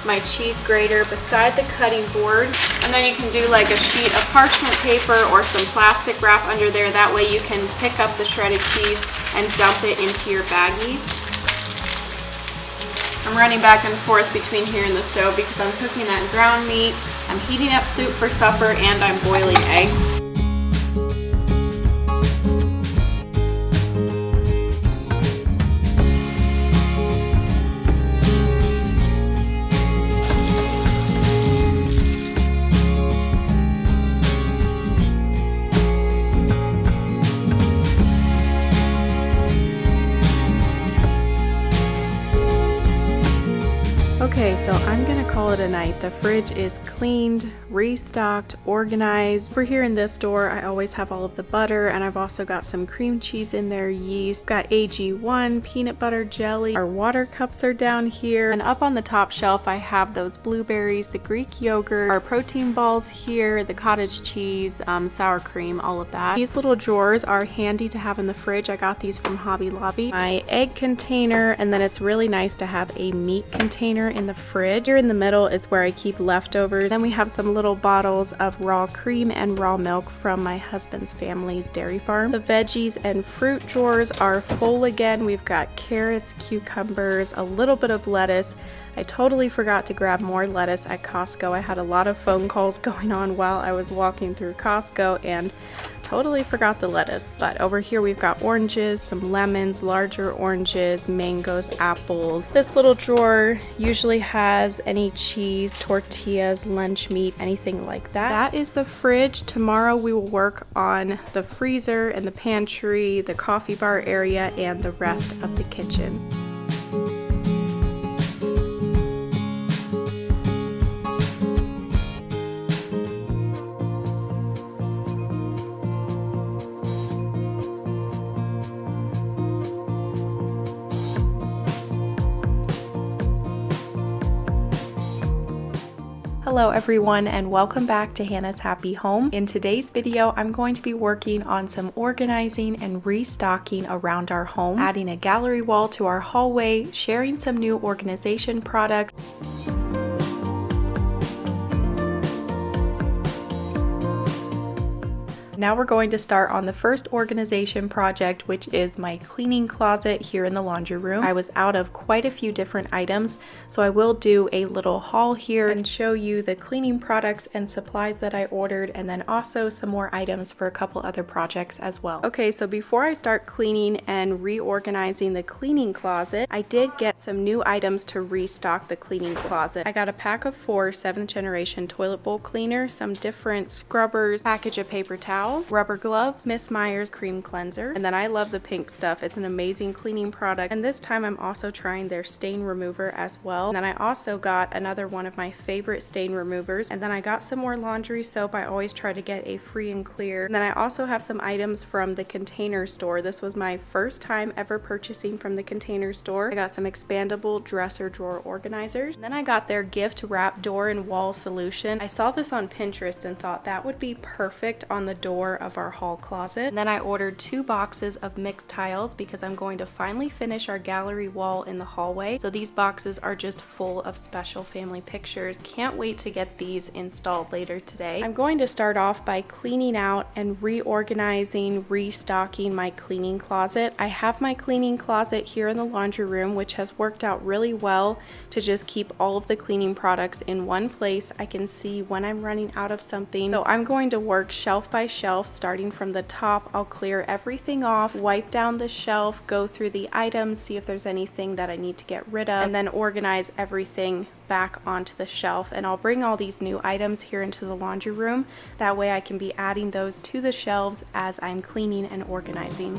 my cheese grater beside the cutting board, and then you can do like a sheet of parchment paper or some plastic wrap under there. That way you can pick up the shredded cheese and dump it into your baggie. I'm running back and forth between here and the stove because I'm cooking that ground meat, I'm heating up soup for supper, and I'm boiling eggs. Okay, so I'm gonna call it a night. The fridge is cleaned, restocked, organized. Over here in this store, I always have all of the butter, and I've also got some cream cheese in there, yeast, got AG1, peanut butter jelly. Our water cups are down here, and up on the top shelf I have those blueberries, the Greek yogurt, our protein balls here, the cottage cheese, sour cream, all of that. These little drawers are handy to have in the fridge. I got these from Hobby Lobby. My egg container, and then it's really nice to have a meat container in the fridge. Here in the middle is where I keep leftovers. Then we have some little bottles of raw cream and raw milk from my husband's family's dairy farm. The veggies and fruit drawers are full again. We've got carrots, cucumbers, a little bit of lettuce. I totally forgot to grab more lettuce at Costco. I had a lot of phone calls going on while I was walking through Costco and totally forgot the lettuce. But over here we've got oranges, some lemons, larger oranges, mangoes, apples. This little drawer usually has any cheese, tortillas, lunch meat, anything like that. That is the fridge. Tomorrow we will work on the freezer and the pantry, the coffee bar area, and the rest of the kitchen. Hello everyone and welcome back to Hannah's Happy Home. In today's video, I'm going to be working on some organizing and restocking around our home, adding a gallery wall to our hallway, sharing some new organization products. Now we're going to start on the first organization project, which is my cleaning closet here in the laundry room. I was out of quite a few different items, so I will do a little haul here and show you the cleaning products and supplies that I ordered, and then also some more items for a couple other projects as well. Okay, so before I start cleaning and reorganizing the cleaning closet, I did get some new items to restock the cleaning closet. I got a pack of 4 7th generation toilet bowl cleaner, some different scrubbers, package of paper towels, rubber gloves, Miss Meyer's cream cleanser, and then I love the pink stuff. It's an amazing cleaning product, and this time I'm also trying their stain remover as well. And then I also got another one of my favorite stain removers, and then I got some more laundry soap. I always try to get a free and clear. And then I also have some items from the Container Store. This was my first time ever purchasing from the Container Store. I got some expandable dresser drawer organizers. And then I got their gift wrap door and wall solution. I saw this on Pinterest and thought that would be perfect on the door of our hall closet. And then I ordered 2 boxes of mixed tiles because I'm going to finally finish our gallery wall in the hallway. So these boxes are just full of special family pictures. Can't wait to get these installed later today. I'm going to start off by cleaning out and reorganizing, restocking my cleaning closet. I have my cleaning closet here in the laundry room, which has worked out really well to just keep all of the cleaning products in one place. I can see when I'm running out of something. So I'm going to work shelf by shelf. Starting from the top, I'll clear everything off, wipe down the shelf, go through the items, see if there's anything that I need to get rid of, and then organize everything back onto the shelf. And I'll bring all these new items here into the laundry room. That way I can be adding those to the shelves as I'm cleaning and organizing.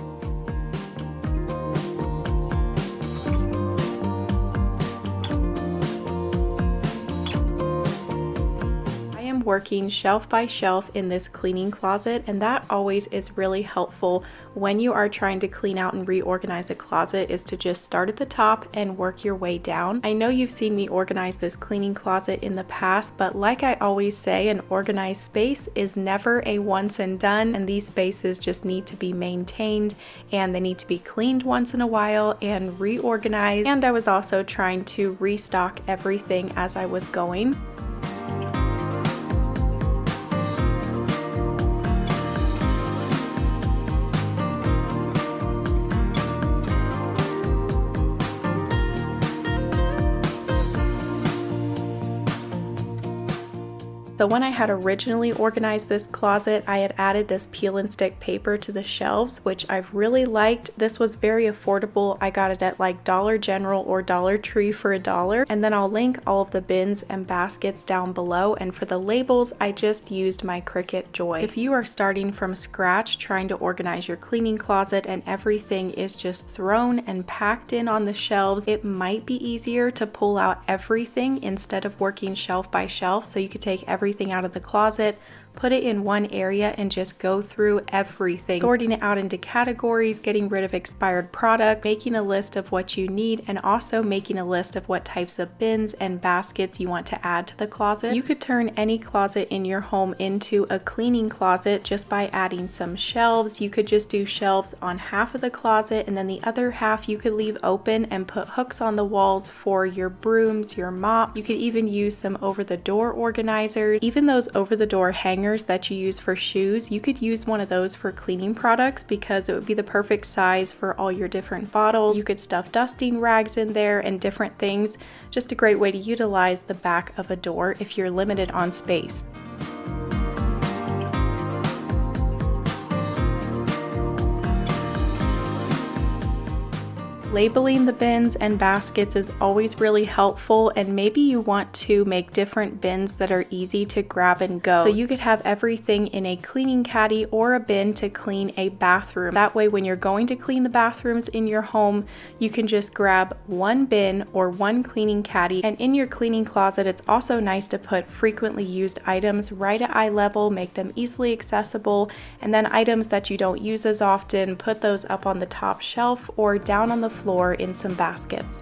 Working shelf by shelf in this cleaning closet, and that always is really helpful when you are trying to clean out and reorganize a closet, is to just start at the top and work your way down. I know you've seen me organize this cleaning closet in the past, but like I always say, an organized space is never a once and done, and these spaces just need to be maintained and they need to be cleaned once in a while and reorganized. And I was also trying to restock everything as I was going. So when I had originally organized this closet, I had added this peel and stick paper to the shelves, which I've really liked. This was very affordable. I got it at like Dollar General or Dollar Tree for $1. And then I'll link all of the bins and baskets down below. And for the labels, I just used my Cricut Joy. If you are starting from scratch trying to organize your cleaning closet and everything is just thrown and packed in on the shelves, it might be easier to pull out everything instead of working shelf by shelf. So you could take everything out of the closet, put it in one area, and just go through everything, sorting it out into categories, getting rid of expired products, making a list of what you need, and also making a list of what types of bins and baskets you want to add to the closet. You could turn any closet in your home into a cleaning closet just by adding some shelves. You could just do shelves on half of the closet, and then the other half you could leave open and put hooks on the walls for your brooms, your mops. You could even use some over-the-door organizers, even those over-the-door hangers that you use for shoes. You could use one of those for cleaning products because it would be the perfect size for all your different bottles. You could stuff dusting rags in there and different things. Just a great way to utilize the back of a door if you're limited on space. Labeling the bins and baskets is always really helpful, and maybe you want to make different bins that are easy to grab and go. So you could have everything in a cleaning caddy or a bin to clean a bathroom. That way when you're going to clean the bathrooms in your home, you can just grab one bin or one cleaning caddy. And in your cleaning closet, it's also nice to put frequently used items right at eye level, make them easily accessible, and then items that you don't use as often, put those up on the top shelf or down on the floor in some baskets.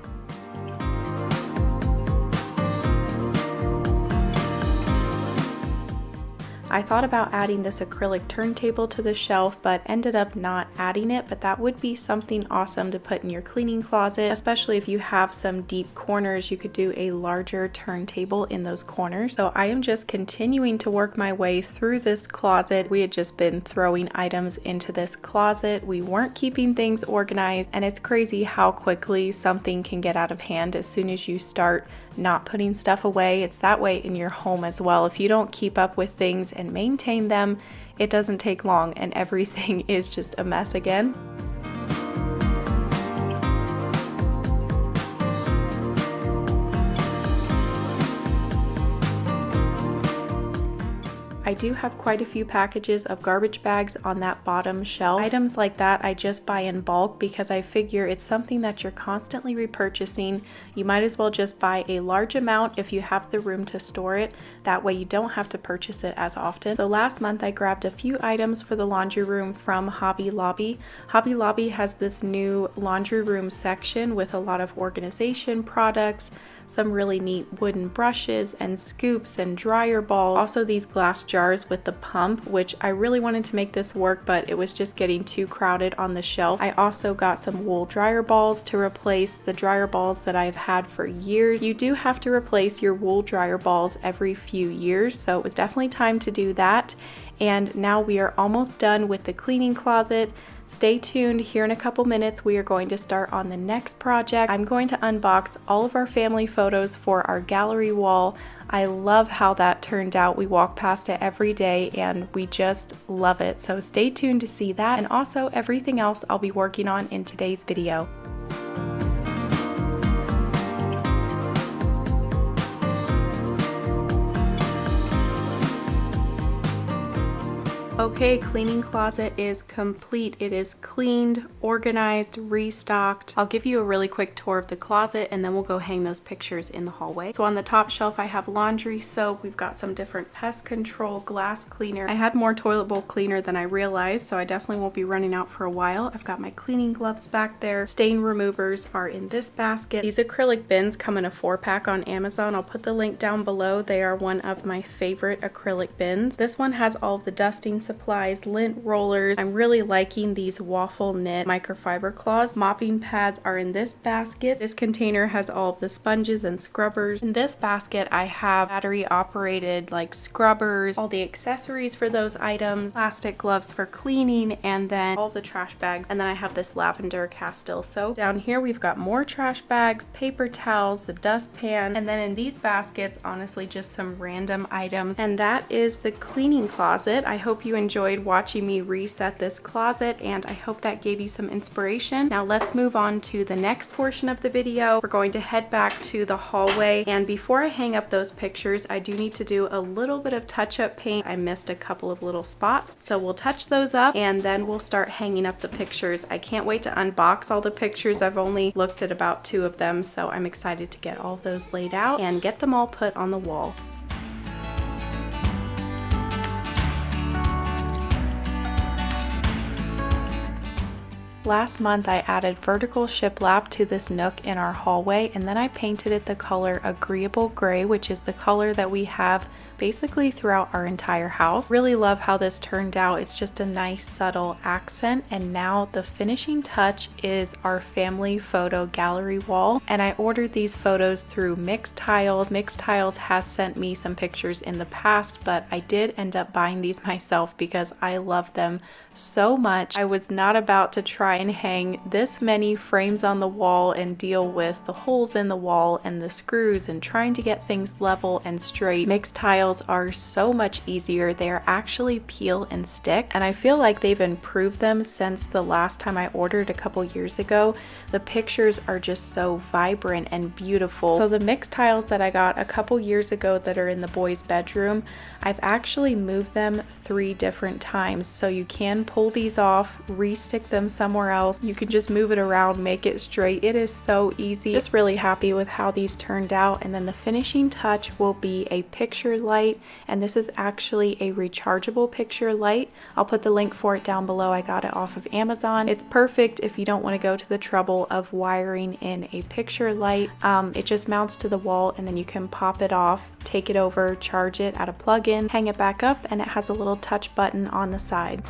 I thought about adding this acrylic turntable to the shelf, but ended up not adding it, but that would be something awesome to put in your cleaning closet, especially if you have some deep corners. You could do a larger turntable in those corners. So I am just continuing to work my way through this closet. We had just been throwing items into this closet. We weren't keeping things organized, and it's crazy how quickly something can get out of hand as soon as you start not putting stuff away. It's that way in your home as well. If you don't keep up with things and maintain them, it doesn't take long and everything is just a mess again. I do have quite a few packages of garbage bags on that bottom shelf. Items like that I just buy in bulk because I figure it's something that you're constantly repurchasing. You might as well just buy a large amount if you have the room to store it. That way you don't have to purchase it as often. So last month I grabbed a few items for the laundry room from Hobby Lobby. Hobby Lobby has this new laundry room section with a lot of organization products, some really neat wooden brushes and scoops and dryer balls. Also these glass jars with the pump, which I really wanted to make this work, but it was just getting too crowded on the shelf. I also got some wool dryer balls to replace the dryer balls that I've had for years. You do have to replace your wool dryer balls every few years, so it was definitely time to do that. And now we are almost done with the cleaning closet. Stay tuned. Here in a couple minutes we are going to start on the next project. I'm going to unbox all of our family photos for our gallery wall. I love how that turned out. We walk past it every day and we just love it. So stay tuned to see that and also everything else I'll be working on in today's video. Okay, cleaning closet is complete. It is cleaned, organized, restocked. I'll give you a really quick tour of the closet and then we'll go hang those pictures in the hallway. So on the top shelf I have laundry soap. We've got some different pest control, glass cleaner. I had more toilet bowl cleaner than I realized, so I definitely won't be running out for a while. I've got my cleaning gloves back there. Stain removers are in this basket. These acrylic bins come in a 4-pack on Amazon. I'll put the link down below. They are one of my favorite acrylic bins. This one has all of the dusting supplies, lint rollers. I'm really liking these waffle knit microfiber cloths. Mopping pads are in this basket. This container has all of the sponges and scrubbers. In this basket I have battery operated like scrubbers, all the accessories for those items, plastic gloves for cleaning, and then all the trash bags. And then I have this lavender Castile soap. Down here we've got more trash bags, paper towels, the dustpan, and then in these baskets honestly just some random items. And that is the cleaning closet. I hope you enjoyed watching me reset this closet and I hope that gave you some inspiration. Now let's move on to the next portion of the video. We're going to head back to the hallway, and before I hang up those pictures I do need to do a little bit of touch-up paint. I missed a couple of little spots, so we'll touch those up and then we'll start hanging up the pictures. I can't wait to unbox all the pictures. I've only looked at about 2 of them, so I'm excited to get all of those laid out and get them all put on the wall. Last month I added vertical shiplap to this nook in our hallway, and then I painted it the color agreeable gray, which is the color that we have basically throughout our entire house. Really love how this turned out. It's just a nice subtle accent, and now the finishing touch is our family photo gallery wall. And I ordered these photos through Mixed Tiles. Mixed Tiles has sent me some pictures in the past, but I did end up buying these myself because I love them so much. I was not about to try and hang this many frames on the wall and deal with the holes in the wall and the screws and trying to get things level and straight. Mixed tiles are so much easier. They are actually peel and stick, and I feel like they've improved them since the last time I ordered a couple years ago. The pictures are just so vibrant and beautiful. So the mixed tiles that I got a couple years ago that are in the boys' bedroom, I've actually moved them 3 different times, so you can pull these off, re-stick them somewhere else. You can just move it around, make it straight. It is so easy. Just really happy with how these turned out. And then the finishing touch will be a picture light, and this is actually a rechargeable picture light. I'll put the link for it down below. I got it off of Amazon. It's perfect if you don't want to go to the trouble of wiring in a picture light. It just mounts to the wall and then you can pop it off, take it over, charge it at a plug-in, hang it back up, and it has a little touch button on the side.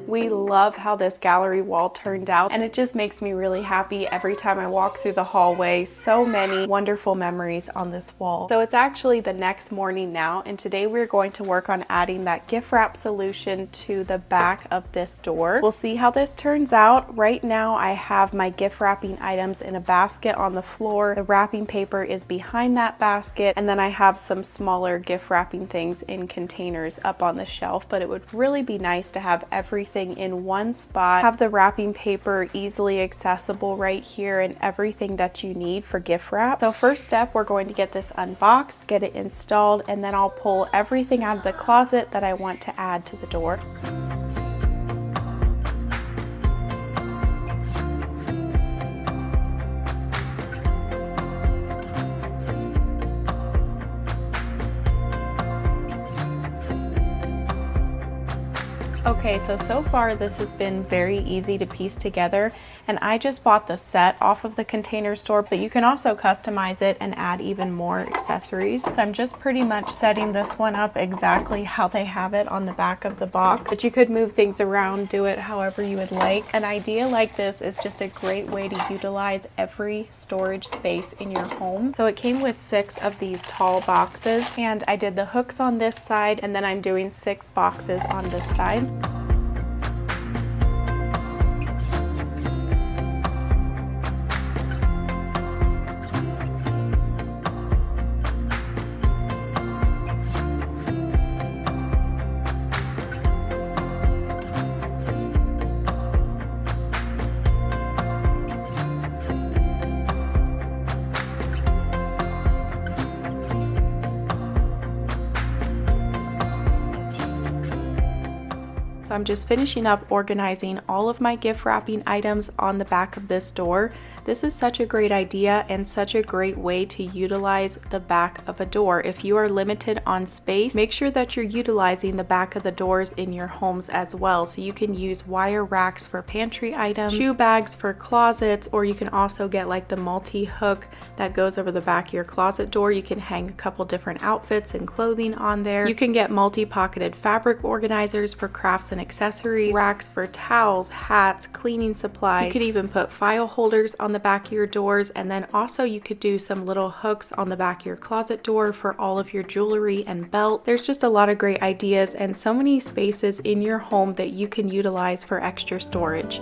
We love how this gallery wall turned out, and it just makes me really happy every time I walk through the hallway. So many wonderful memories on this wall. So it's actually the next morning now, and today we're going to work on adding that gift wrap solution to the back of this door. We'll see how this turns out. Right now I have my gift wrapping items in a basket on the floor. The wrapping paper is behind that basket, and then I have some smaller gift wrapping things in containers up on the shelf, but it would really be nice to have everything in one spot, have the wrapping paper easily accessible right here, and everything that you need for gift wrap. So first step, we're going to get this unboxed, get it installed, and then I'll pull everything out of the closet that I want to add to the door. Okay, so far this has been very easy to piece together, and I just bought the set off of the Container Store, but you can also customize it and add even more accessories. So I'm just pretty much setting this one up exactly how they have it on the back of the box, but you could move things around, do it however you would like. An idea like this is just a great way to utilize every storage space in your home. So it came with 6 of these tall boxes, and I did the hooks on this side, and then I'm doing 6 boxes on this side. So I'm just finishing up organizing all of my gift wrapping items on the back of this door. This is such a great idea and such a great way to utilize the back of a door. If you are limited on space, make sure that you're utilizing the back of the doors in your homes as well. So you can use wire racks for pantry items, shoe bags for closets, or you can also get like the multi-hook that goes over the back of your closet door. You can hang a couple different outfits and clothing on there. You can get multi-pocketed fabric organizers for crafts and accessories, racks for towels, hats, cleaning supplies. You could even put file holders on the back of your doors, and then also you could do some little hooks on the back of your closet door for all of your jewelry and belt. There's just a lot of great ideas and so many spaces in your home that you can utilize for extra storage.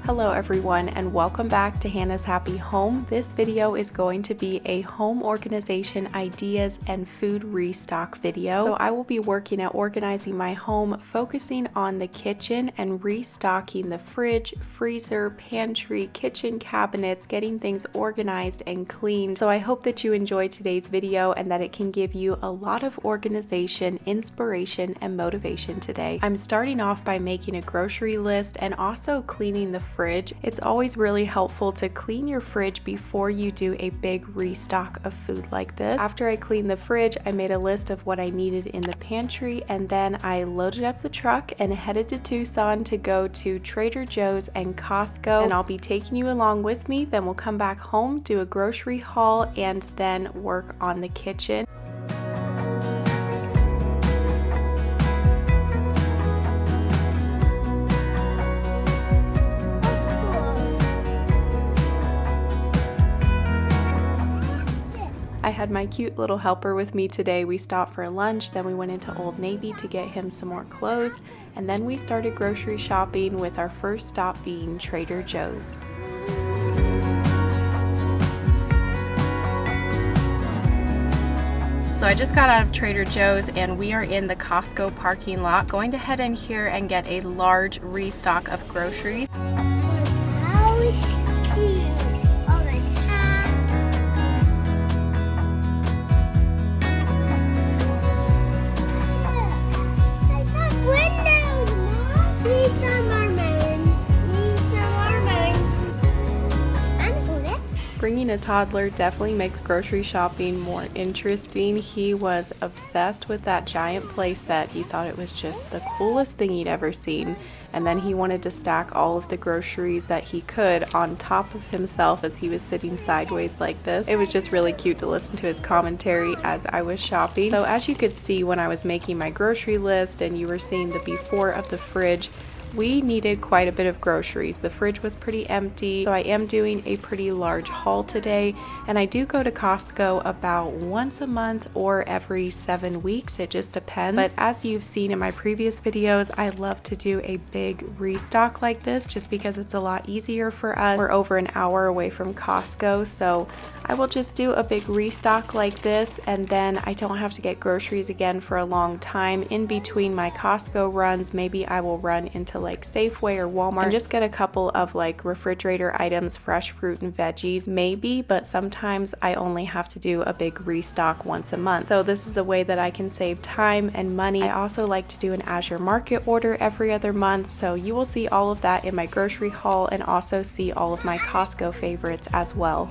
Hello everyone, and welcome back to Hannah's Happy Home. This video is going to be a home organization ideas and food restock video. So I will be working at organizing my home, focusing on the kitchen and restocking the fridge, freezer, pantry, kitchen cabinets, getting things organized and clean. So I hope that you enjoy today's video and that it can give you a lot of organization, inspiration, and motivation today. I'm starting off by making a grocery list and also cleaning the fridge. It's always really helpful to clean your fridge before you do a big restock of food like this. After I cleaned the fridge, I made a list of what I needed in the pantry, and then I loaded up the truck and headed to Tucson to go to Trader Joe's and Costco, and I'll be taking you along with me. Then we'll come back home, do a grocery haul, and then work on the kitchen. I had my cute little helper with me today. We stopped for lunch, then we went into Old Navy to get him some more clothes, and then we started grocery shopping with our first stop being Trader Joe's. So I just got out of Trader Joe's and we are in the Costco parking lot, going to head in here and get a large restock of groceries. Bringing a toddler definitely makes grocery shopping more interesting. He was obsessed with that giant play set. He thought it was just the coolest thing he'd ever seen. And then he wanted to stack all of the groceries that he could on top of himself as he was sitting sideways like this. It was just really cute to listen to his commentary as I was shopping. So as you could see when I was making my grocery list and you were seeing the before of the fridge, we needed quite a bit of groceries. The fridge was pretty empty, so I am doing a pretty large haul today, and I do go to Costco about once a month or every 7 weeks. It just depends. But as you've seen in my previous videos, I love to do a big restock like this just because it's a lot easier for us. We're over an hour away from Costco, so I will just do a big restock like this, and then I don't have to get groceries again for a long time. In between my Costco runs, maybe I will run into like Safeway or Walmart and just get a couple of like refrigerator items, fresh fruit and veggies, maybe, but sometimes I only have to do a big restock once a month. So this is a way that I can save time and money. I also like to do an Azure market order every other month, so you will see all of that in my grocery haul and also see all of my Costco favorites as well.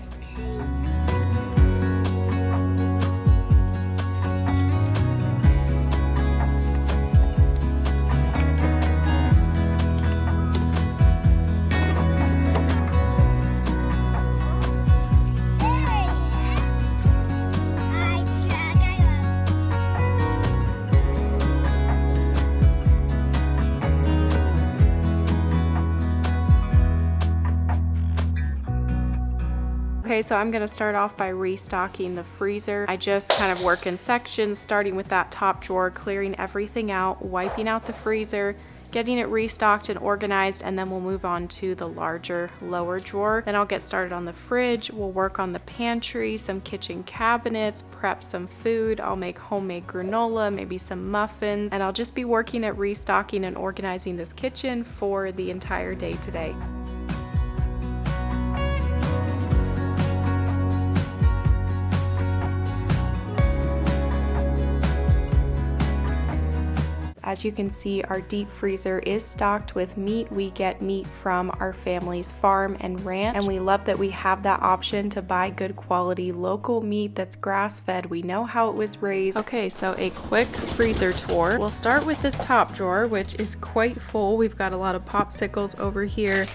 Okay, so I'm gonna start off by restocking the freezer. I just kind of work in sections, starting with that top drawer, clearing everything out, wiping out the freezer, getting it restocked and organized, and then we'll move on to the larger lower drawer. Then I'll get started on the fridge. We'll work on the pantry, some kitchen cabinets, prep some food. I'll make homemade granola, maybe some muffins, and I'll just be working at restocking and organizing this kitchen for the entire day today. As you can see, our deep freezer is stocked with meat. We get meat from our family's farm and ranch, and we love that we have that option to buy good quality local meat that's grass-fed. We know how it was raised. Okay, so a quick freezer tour. We'll start with this top drawer, which is quite full. We've got a lot of popsicles over here,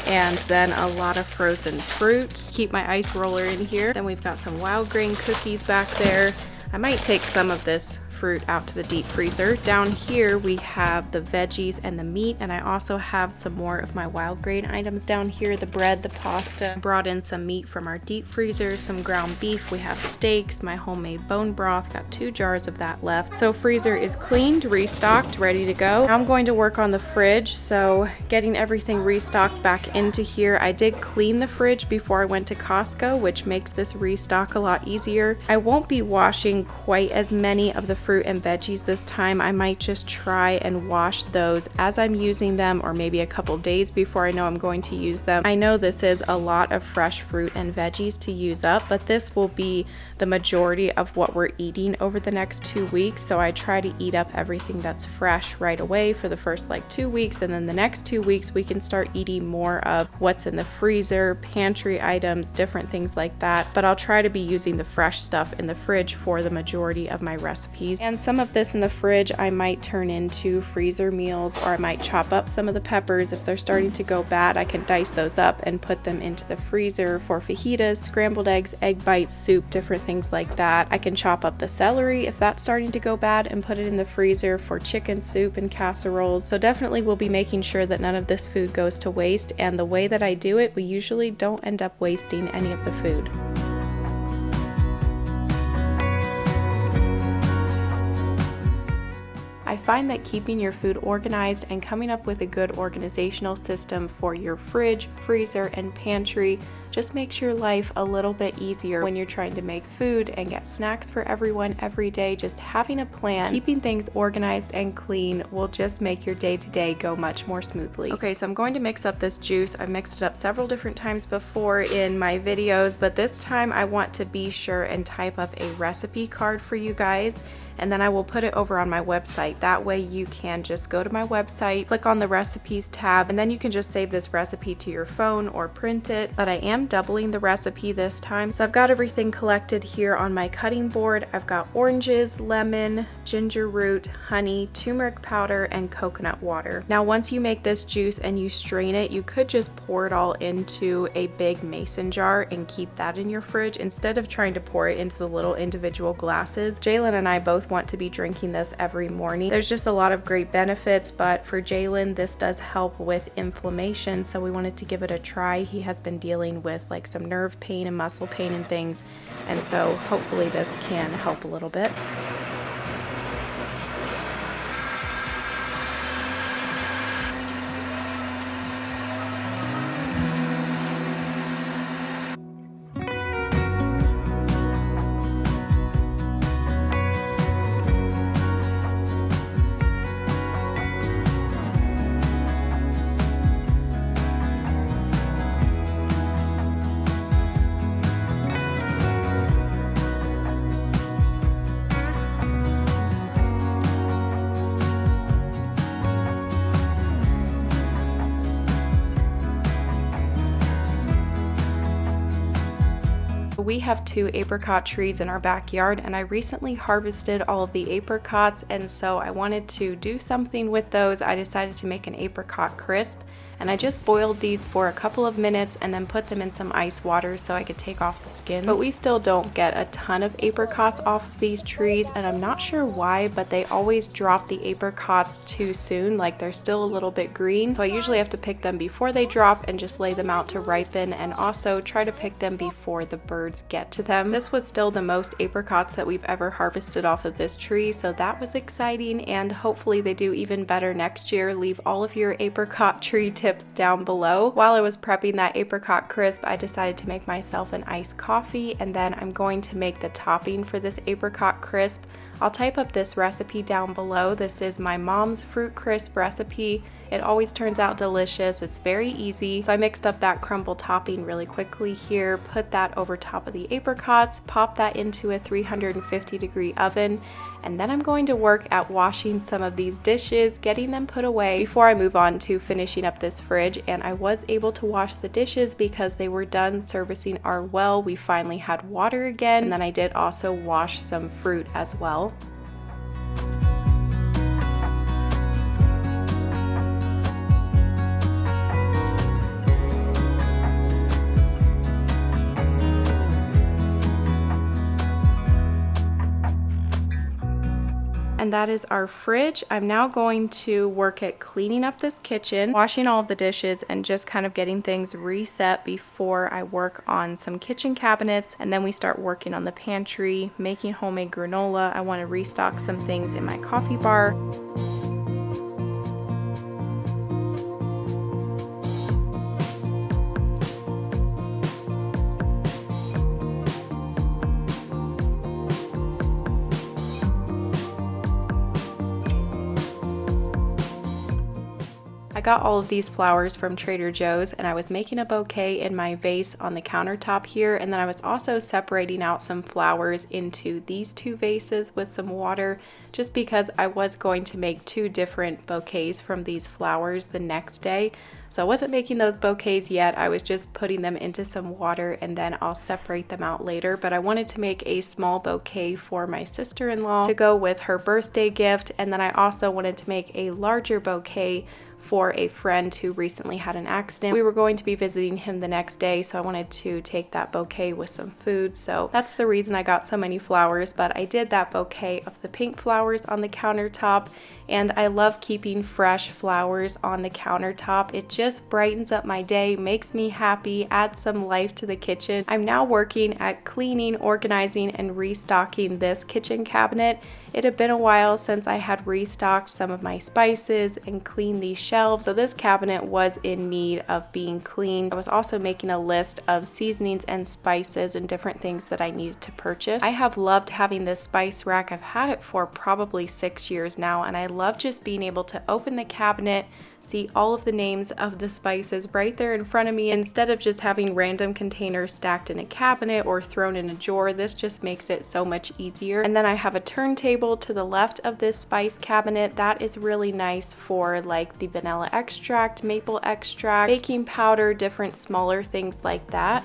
and then a lot of frozen fruit. Keep my ice roller in here. Then we've got some wild grain cookies back there. I might take some of this fruit out to the deep freezer. Down here we have the veggies and the meat, and I also have some more of my wild grain items down here, the bread, the pasta. Brought in some meat from our deep freezer, some ground beef, we have steaks, my homemade bone broth, got 2 jars of that left. So freezer is cleaned, restocked, ready to go. Now I'm going to work on the fridge, so getting everything restocked back into here. I did clean the fridge before I went to Costco, which makes this restock a lot easier. I won't be washing quite as many of the fruit and veggies this time. I might just try and wash those as I'm using them, or maybe a couple days before I know I'm going to use them. I know this is a lot of fresh fruit and veggies to use up, but this will be the majority of what we're eating over the next 2 weeks, so I try to eat up everything that's fresh right away for the first like 2 weeks, and then the next 2 weeks we can start eating more of what's in the freezer, pantry items, different things like that. But I'll try to be using the fresh stuff in the fridge for the majority of my recipes. And some of this in the fridge I might turn into freezer meals, or I might chop up some of the peppers. If they're starting to go bad, I can dice those up and put them into the freezer for fajitas, scrambled eggs, egg bites, soup, different things like that. I can chop up the celery if that's starting to go bad and put it in the freezer for chicken soup and casseroles. So definitely we'll be making sure that none of this food goes to waste, and the way that I do it, we usually don't end up wasting any of the food. I find that keeping your food organized and coming up with a good organizational system for your fridge, freezer, and pantry just makes your life a little bit easier when you're trying to make food and get snacks for everyone every day. Just having a plan, keeping things organized and clean will just make your day-to-day go much more smoothly. Okay, so I'm going to mix up this juice. I've mixed it up several different times before in my videos, but this time I want to be sure and type up a recipe card for you guys, and then I will put it over on my website. That way you can just go to my website, click on the recipes tab, and then you can just save this recipe to your phone or print it. But I am doubling the recipe this time. So I've got everything collected here on my cutting board. I've got oranges, lemon, ginger root, honey, turmeric powder, and coconut water. Now once you make this juice and you strain it, you could just pour it all into a big mason jar and keep that in your fridge instead of trying to pour it into the little individual glasses. Jalen and I both want to be drinking this every morning. There's just a lot of great benefits, but for Jalen, this does help with inflammation, so we wanted to give it a try. He has been dealing with like some nerve pain and muscle pain and things, and so hopefully this can help a little bit. We have 2 apricot trees in our backyard, and I recently harvested all of the apricots, and so I wanted to do something with those. I decided to make an apricot crisp, and I just boiled these for a couple of minutes and then put them in some ice water so I could take off the skins. But we still don't get a ton of apricots off of these trees, and I'm not sure why, but they always drop the apricots too soon, like they're still a little bit green. So I usually have to pick them before they drop and just lay them out to ripen, and also try to pick them before the birds get to them. This was still the most apricots that we've ever harvested off of this tree, so that was exciting, and hopefully they do even better next year. Leave all of your apricot tree tips down below. While I was prepping that apricot crisp, I decided to make myself an iced coffee, and then I'm going to make the topping for this apricot crisp. I'll type up this recipe down below. This is my mom's fruit crisp recipe. It always turns out delicious. It's very easy. So I mixed up that crumble topping really quickly here, put that over top of the apricots, pop that into a 350-degree oven, and then I'm going to work at washing some of these dishes, getting them put away before I move on to finishing up this fridge. And I was able to wash the dishes because they were done servicing our well. We finally had water again, and then I did also wash some fruit as well. And that is our fridge. I'm now going to work at cleaning up this kitchen, washing all of the dishes, and just kind of getting things reset before I work on some kitchen cabinets. And then we start working on the pantry, making homemade granola. I want to restock some things in my coffee bar. I got all of these flowers from Trader Joe's, and I was making a bouquet in my vase on the countertop here, and then I was also separating out some flowers into these 2 vases with some water, just because I was going to make 2 different bouquets from these flowers the next day. So I wasn't making those bouquets yet. I was just putting them into some water, and then I'll separate them out later. But I wanted to make a small bouquet for my sister-in-law to go with her birthday gift, and then I also wanted to make a larger bouquet for a friend who recently had an accident. We were going to be visiting him the next day, so I wanted to take that bouquet with some food. So that's the reason I got so many flowers, but I did that bouquet of the pink flowers on the countertop, and I love keeping fresh flowers on the countertop. It just brightens up my day, makes me happy, adds some life to the kitchen. I'm now working at cleaning, organizing, and restocking this kitchen cabinet, It had been a while since I had restocked some of my spices and cleaned these shelves, so this cabinet was in need of being cleaned. I was also making a list of seasonings and spices and different things that I needed to purchase. I have loved having this spice rack. I've had it for probably 6 years now, and I love just being able to open the cabinet, see all of the names of the spices right there in front of me instead of just having random containers stacked in a cabinet or thrown in a drawer. This just makes it so much easier. And then I have a turntable to the left of this spice cabinet that is really nice for like the vanilla extract, maple extract, baking powder, different smaller things like that.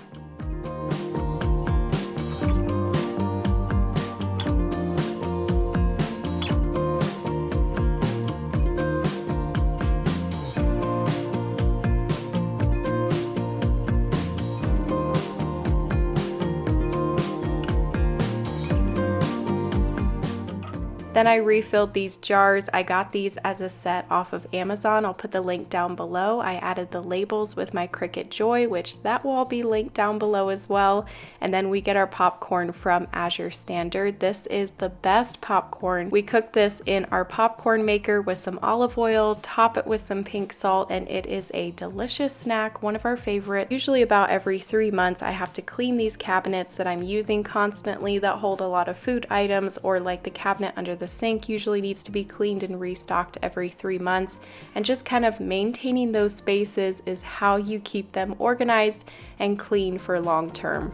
Then I refilled these jars. I got these as a set off of Amazon. I'll put the link down below. I added the labels with my Cricut Joy, which that will all be linked down below as well. And then we get our popcorn from Azure Standard. This is the best popcorn. We cook this in our popcorn maker with some olive oil, top it with some pink salt, and it is a delicious snack, one of our favorite. Usually about every 3 months I have to clean these cabinets that I'm using constantly that hold a lot of food items, or like the cabinet under the sink usually needs to be cleaned and restocked every 3 months, and just kind of maintaining those spaces is how you keep them organized and clean for long term.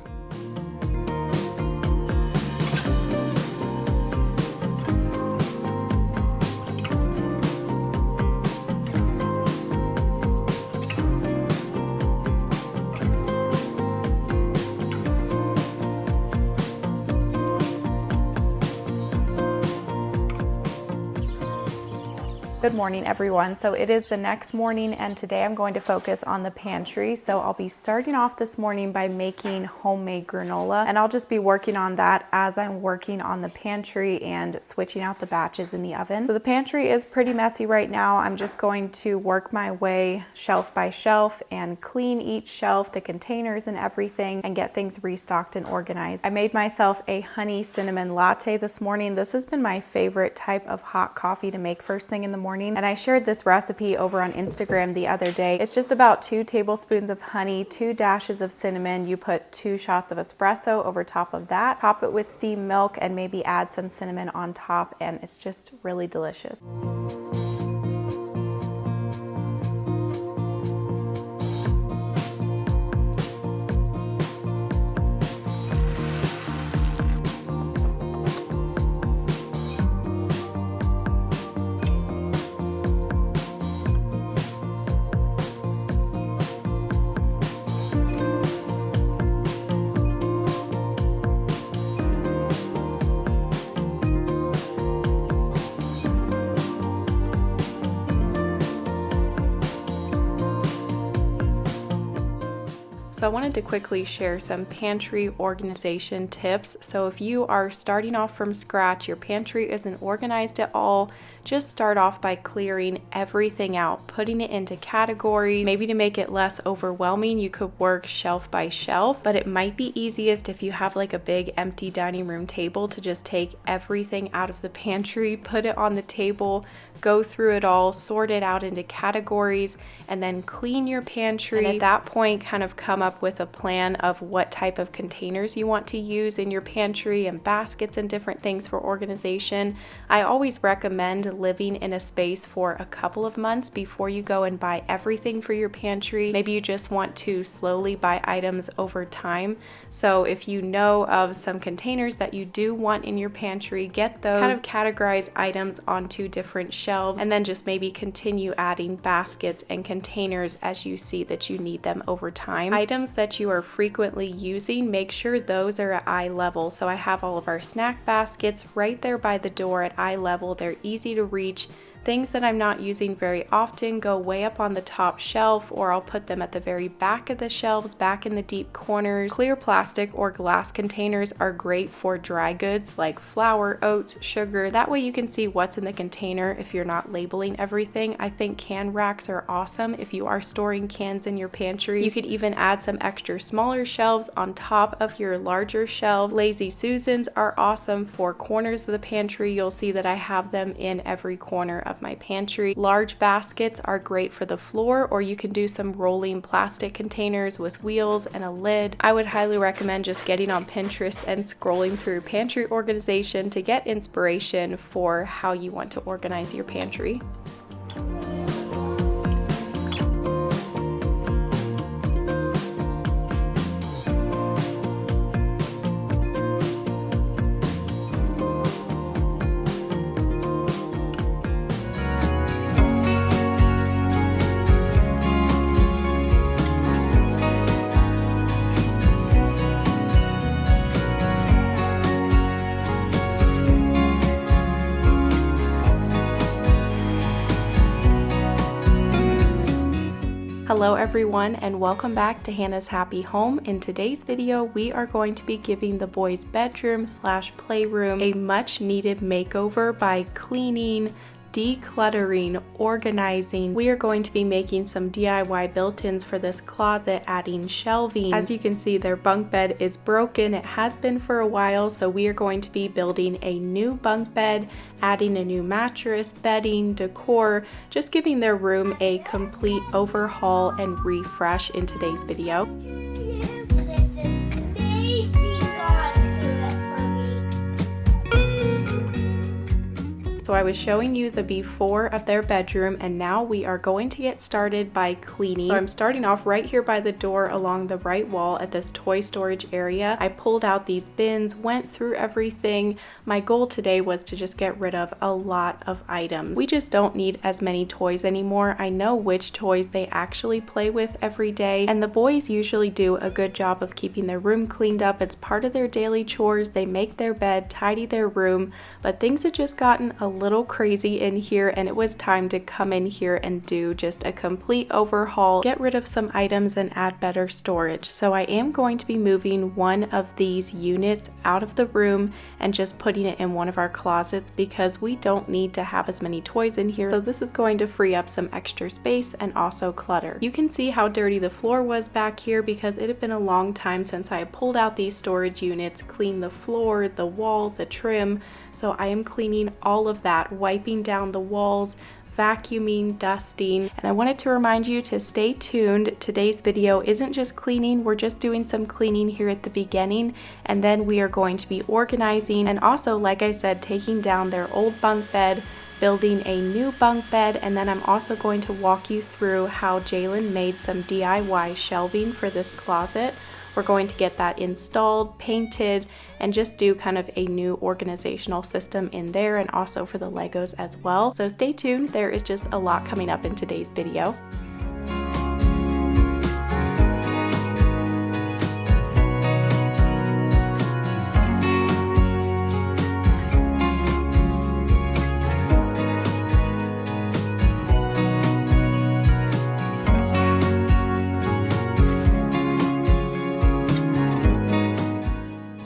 Good morning, everyone. So it is the next morning, and today I'm going to focus on the pantry. So I'll be starting off this morning by making homemade granola, and I'll just be working on that as I'm working on the pantry and switching out the batches in the oven. So the pantry is pretty messy right now. I'm just going to work my way shelf by shelf and clean each shelf, the containers and everything, and get things restocked and organized. I made myself a honey cinnamon latte this morning. This has been my favorite type of hot coffee to make first thing in the morning. And I shared this recipe over on Instagram the other day. It's just about 2 tablespoons of honey, 2 dashes of cinnamon. You put 2 shots of espresso over top of that, top it with steamed milk, and maybe add some cinnamon on top, and it's just really delicious. So I wanted to quickly share some pantry organization tips. So if you are starting off from scratch, your pantry isn't organized at all, just start off by clearing everything out, putting it into categories. Maybe to make it less overwhelming, you could work shelf by shelf, but it might be easiest if you have like a big empty dining room table to just take everything out of the pantry, put it on the table, go through it all, sort it out into categories, and then clean your pantry. And at that point, kind of come up with a plan of what type of containers you want to use in your pantry and baskets and different things for organization. I always recommend living in a space for a couple of months before you go and buy everything for your pantry. Maybe you just want to slowly buy items over time. So if you know of some containers that you do want in your pantry, get those, kind of categorize items onto different shelves, and then just maybe continue adding baskets and containers as you see that you need them over time. Items that you are frequently using, make sure those are at eye level. So I have all of our snack baskets right there by the door at eye level. They're easy to reach. Things that I'm not using very often go way up on the top shelf, or I'll put them at the very back of the shelves, back in the deep corners. Clear plastic or glass containers are great for dry goods like flour, oats, sugar. That way you can see what's in the container if you're not labeling everything. I think can racks are awesome if you are storing cans in your pantry. You could even add some extra smaller shelves on top of your larger shelves. Lazy Susans are awesome for corners of the pantry. You'll see that I have them in every corner of my pantry. Large baskets are great for the floor, or you can do some rolling plastic containers with wheels and a lid. I would highly recommend just getting on Pinterest and scrolling through pantry organization to get inspiration for how you want to organize your pantry. Hello everyone, and welcome back to Hannah's Happy Home. In today's video, we are going to be giving the boys' bedroom / playroom a much needed makeover by cleaning, decluttering, organizing. We are going to be making some DIY built-ins for this closet, adding shelving. As you can see, their bunk bed is broken. It has been for a while, so we are going to be building a new bunk bed, adding a new mattress, bedding, decor, just giving their room a complete overhaul and refresh in today's video. So I was showing you the before of their bedroom, and now we are going to get started by cleaning. So I'm starting off right here by the door along the right wall at this toy storage area. I pulled out these bins, went through everything. My goal today was to just get rid of a lot of items. We just don't need as many toys anymore. I know which toys they actually play with every day, and the boys usually do a good job of keeping their room cleaned up. It's part of their daily chores. They make their bed, tidy their room, but things had just gotten a little crazy in here, and it was time to come in here and do just a complete overhaul, get rid of some items and add better storage. So I am going to be moving one of these units out of the room and just putting it in one of our closets because we don't need to have as many toys in here. So this is going to free up some extra space and also clutter. You can see how dirty the floor was back here because it had been a long time since I pulled out these storage units, cleaned the floor, the wall, the trim. So I am cleaning all of that, wiping down the walls, vacuuming, dusting, and I wanted to remind you to stay tuned. Today's video isn't just cleaning, we're just doing some cleaning here at the beginning, and then we are going to be organizing and also, like I said, taking down their old bunk bed, building a new bunk bed, and then I'm also going to walk you through how Jalen made some DIY shelving for this closet. We're going to get that installed, painted, and just do kind of a new organizational system in there, and also for the Legos as well. So stay tuned, there is just a lot coming up in today's video.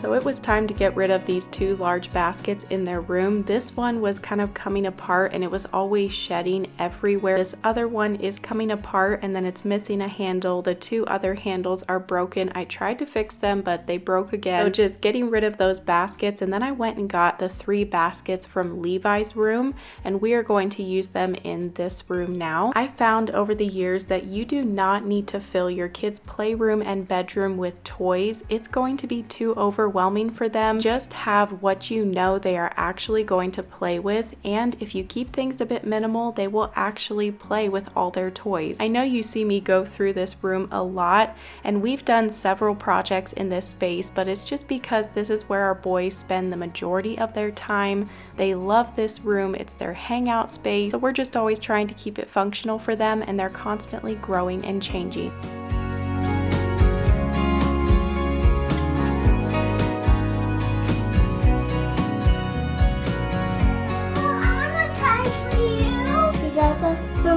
It was time to get rid of these two large baskets in their room. This one was kind of coming apart and it was always shedding everywhere. This other one is coming apart and then it's missing a handle. The two other handles are broken. I tried to fix them, but they broke again. So just getting rid of those baskets, and then I went and got the 3 baskets from Levi's room, and we are going to use them in this room now. I found over the years that you do not need to fill your kids' playroom and bedroom with toys. It's going to be too overwhelming for them. Just have what you know they are actually going to play with, and if you keep things a bit minimal, they will actually play with all their toys. I know you see me go through this room a lot, and we've done several projects in this space, but it's just because this is where our boys spend the majority of their time. They love this room, it's their hangout space, so we're just always trying to keep it functional for them, and they're constantly growing and changing.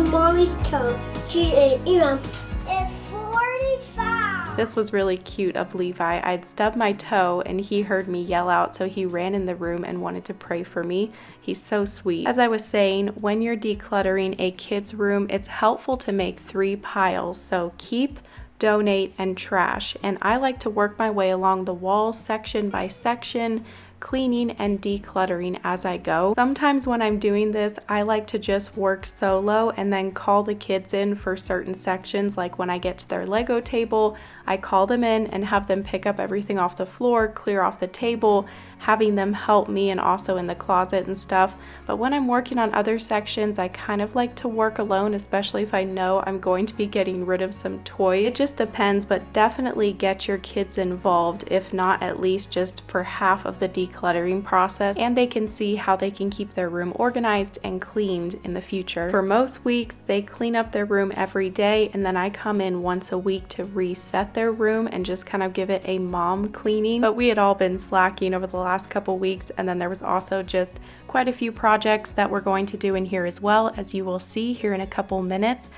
on Mommy's toe. She ate, It's 45. This was really cute of Levi. I'd stubbed my toe and he heard me yell out, so he ran in the room and wanted to pray for me. He's so sweet. As I was saying, when you're decluttering a kid's room, it's helpful to make 3 piles. So keep, donate, and trash. And I like to work my way along the walls section by section, cleaning and decluttering as I go. Sometimes when I'm doing this, I like to just work solo and then call the kids in for certain sections. Like when I get to their Lego table, I call them in and have them pick up everything off the floor, clear off the table, having them help me, and also in the closet and stuff. But when I'm working on other sections, I kind of like to work alone, especially if I know I'm going to be getting rid of some toys. It just depends, but definitely get your kids involved, if not at least just for half of the decluttering process, and they can see how they can keep their room organized and cleaned in the future. For most weeks, they clean up their room every day, and then I come in once a week to reset their room and just kind of give it a mom cleaning. But we had all been slacking over the last couple weeks, and then there was also just quite a few projects that we're going to do in here as well, as you will see here in a couple minutes.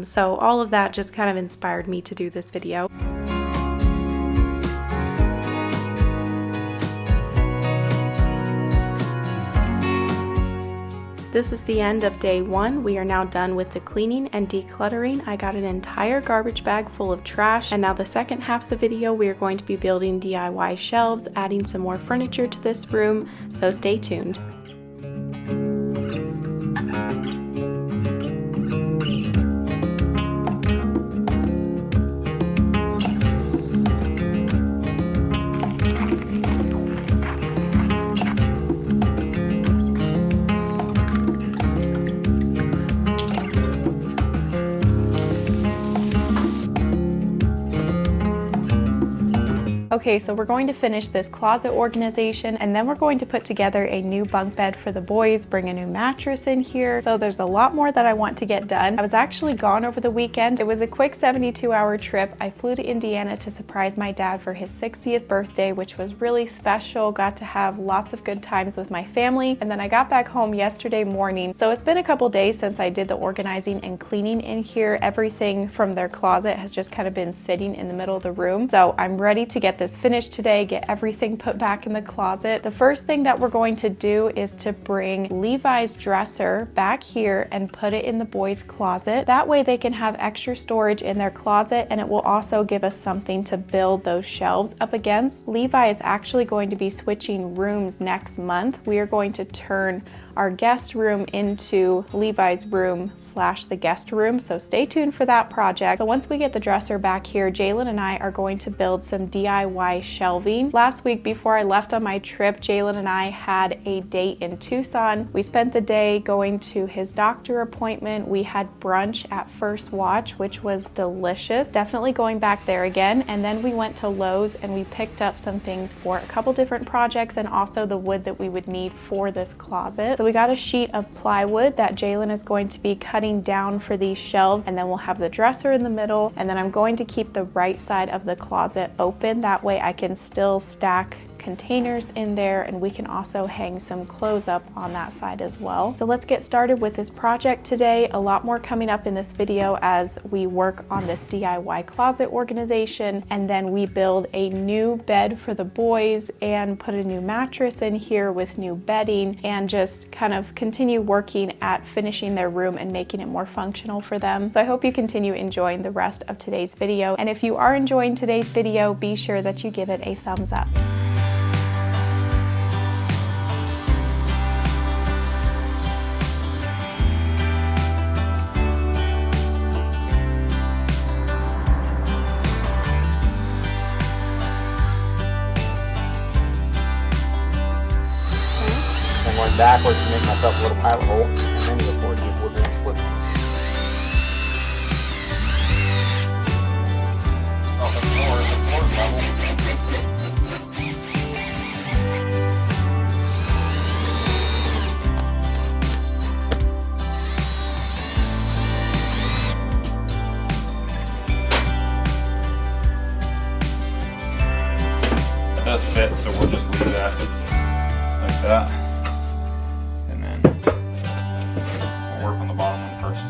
So all of that just kind of inspired me to do this video. This is the end of day 1. We are now done with the cleaning and decluttering. I got an entire garbage bag full of trash, and now the second half of the video we are going to be building DIY shelves, adding some more furniture to this room, so stay tuned. Okay, so we're going to finish this closet organization, and then we're going to put together a new bunk bed for the boys, bring a new mattress in here. So there's a lot more that I want to get done. I was actually gone over the weekend. It was a quick 72-hour trip. I flew to Indiana to surprise my dad for his 60th birthday, which was really special. Got to have lots of good times with my family, and then I got back home yesterday morning. So it's been a couple days since I did the organizing and cleaning in here. Everything from their closet has just kind of been sitting in the middle of the room. So I'm ready to get this finished today, get everything put back in the closet. The first thing that we're going to do is to bring Levi's dresser back here and put it in the boys' closet. That way they can have extra storage in their closet, and it will also give us something to build those shelves up against. Levi is actually going to be switching rooms next month. We are going to turn our guest room into Levi's room / the guest room, so stay tuned for that project. So once we get the dresser back here, Jalen and I are going to build some DIY shelving. Last week before I left on my trip, Jalen and I had a date in Tucson. We spent the day going to his doctor appointment. We had brunch at First Watch, which was delicious. Definitely going back there again. And then we went to Lowe's and we picked up some things for a couple different projects, and also the wood that we would need for this closet. So we got a sheet of plywood that Jalen is going to be cutting down for these shelves, and then we'll have the dresser in the middle, and then I'm going to keep the right side of the closet open. That way I can still stack containers in there, and we can also hang some clothes up on that side as well. So let's get started with this project today. A lot more coming up in this video as we work on this DIY closet organization, and then we build a new bed for the boys and put a new mattress in here with new bedding, and just kind of continue working at finishing their room and making it more functional for them. So I hope you continue enjoying the rest of today's video, and if you are enjoying today's video, be sure that you give it a thumbs up. Going backwards to make myself a little pilot hole, and then go forward and we'll do a split. Oh, the floor level. It does fit, so we'll just leave that like that. Work on the bottom one first.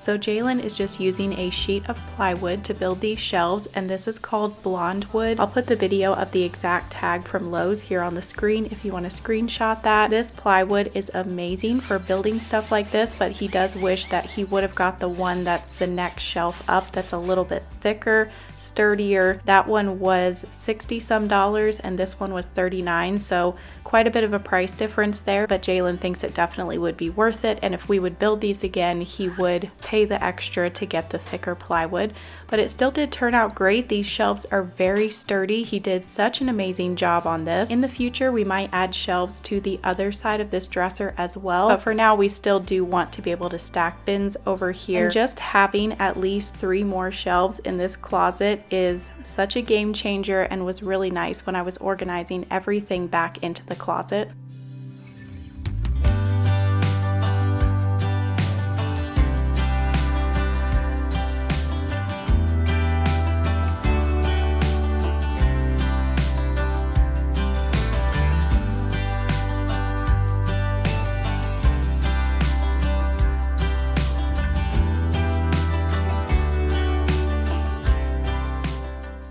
So Jalen is just using a sheet of plywood to build these shelves, and this is called blonde wood. I'll put the video of the exact tag from Lowe's here on the screen if you want to screenshot that. This plywood is amazing for building stuff like this, but he does wish that he would have got the one that's the next shelf up that's a little bit thicker, sturdier. That one was $60 some and this one was $39, so quite a bit of a price difference there, but Jalen thinks it definitely would be worth it, and if we would build these again, he would pay the extra to get the thicker plywood. But it still did turn out great. These shelves are very sturdy. He did such an amazing job on this. In the future, we might add shelves to the other side of this dresser as well, but for now we still do want to be able to stack bins over here. And just having at least 3 more shelves in this closet is such a game changer and was really nice when I was organizing everything back into the closet.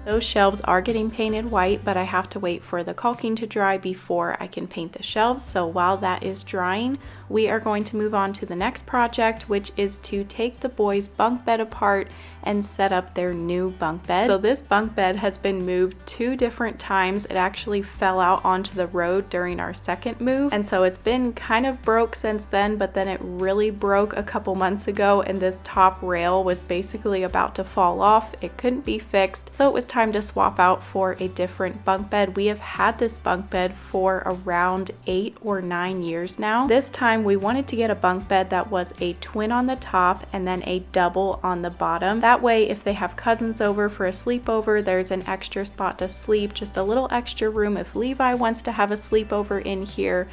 Those shelves are getting painted white, but I have to wait for the caulking to dry before I can paint the shelves. So while that is drying, we are going to move on to the next project, which is to take the boys' bunk bed apart and set up their new bunk bed. So this bunk bed has been moved 2 different times. It actually fell out onto the road during our second move, and so it's been kind of broke since then, but then it really broke a couple months ago, and this top rail was basically about to fall off. It couldn't be fixed, so it was time to swap out for a different bunk bed. We have had this bunk bed for around 8 or 9 years now. This time we wanted to get a bunk bed that was a twin on the top and then a double on the bottom. That way, if they have cousins over for a sleepover, there's an extra spot to sleep, just a little extra room if Levi wants to have a sleepover in here.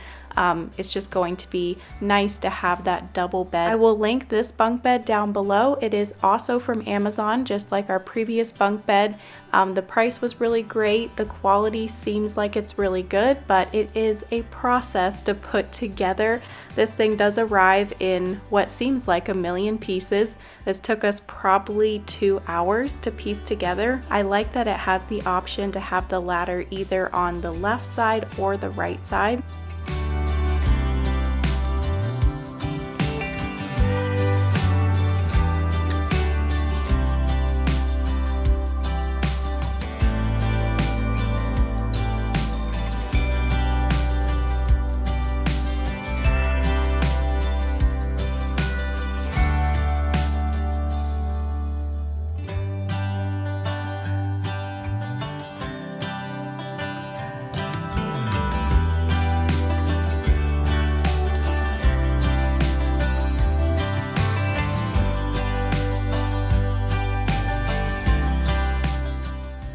It's just going to be nice to have that double bed. I will link this bunk bed down below. It is also from Amazon, just like our previous bunk bed. The price was really great. The quality seems like it's really good, but it is a process to put together. This thing does arrive in what seems like a million pieces. This took us probably 2 hours to piece together. I like that it has the option to have the ladder either on the left side or the right side.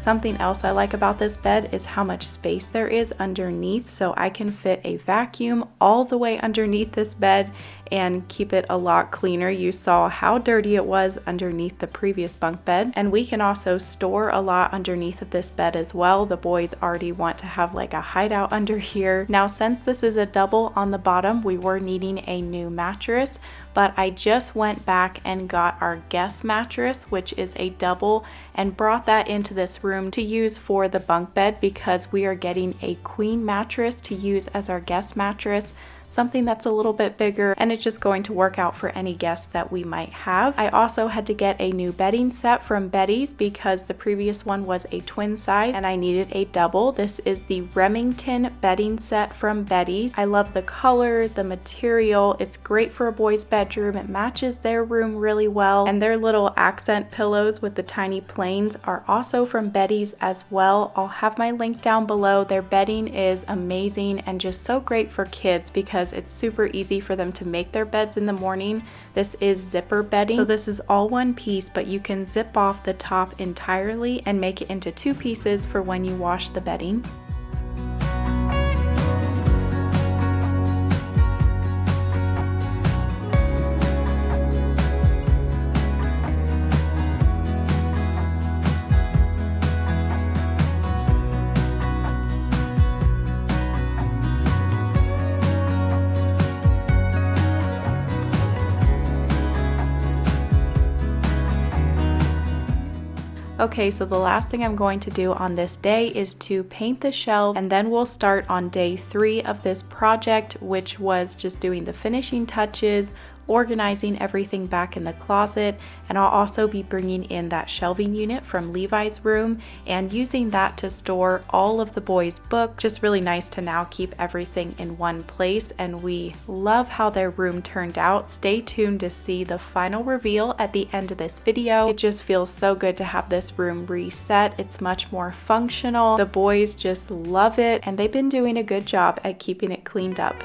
Something else I like about this bed is how much space there is underneath, so I can fit a vacuum all the way underneath this bed and keep it a lot cleaner. You saw how dirty it was underneath the previous bunk bed, and we can also store a lot underneath of this bed as well. The boys already want to have like a hideout under here. Now, since this is a double on the bottom, we were needing a new mattress, but I just went back and got our guest mattress, which is a double, and brought that into this room to use for the bunk bed because we are getting a queen mattress to use as our guest mattress. Something that's a little bit bigger, and it's just going to work out for any guests that we might have. I also had to get a new bedding set from Betty's because the previous one was a twin size and I needed a double. This is the Remington bedding set from Betty's. I love the color, the material. It's great for a boy's bedroom. It matches their room really well, and their little accent pillows with the tiny planes are also from Betty's as well. I'll have my link down below. Their bedding is amazing and just so great for kids because it's super easy for them to make their beds in the morning. This is zipper bedding, so this is all one piece, but you can zip off the top entirely and make it into 2 pieces for when you wash the bedding. Okay, so the last thing I'm going to do on this day is to paint the shelves, and then we'll start on day 3 of this project, which was just doing the finishing touches, organizing everything back in the closet, and I'll also be bringing in that shelving unit from Levi's room and using that to store all of the boys' books. Just really nice to now keep everything in one place, and we love how their room turned out. Stay tuned to see the final reveal at the end of this video. It just feels so good to have this room reset. It's much more functional. The boys just love it, and they've been doing a good job at keeping it cleaned up.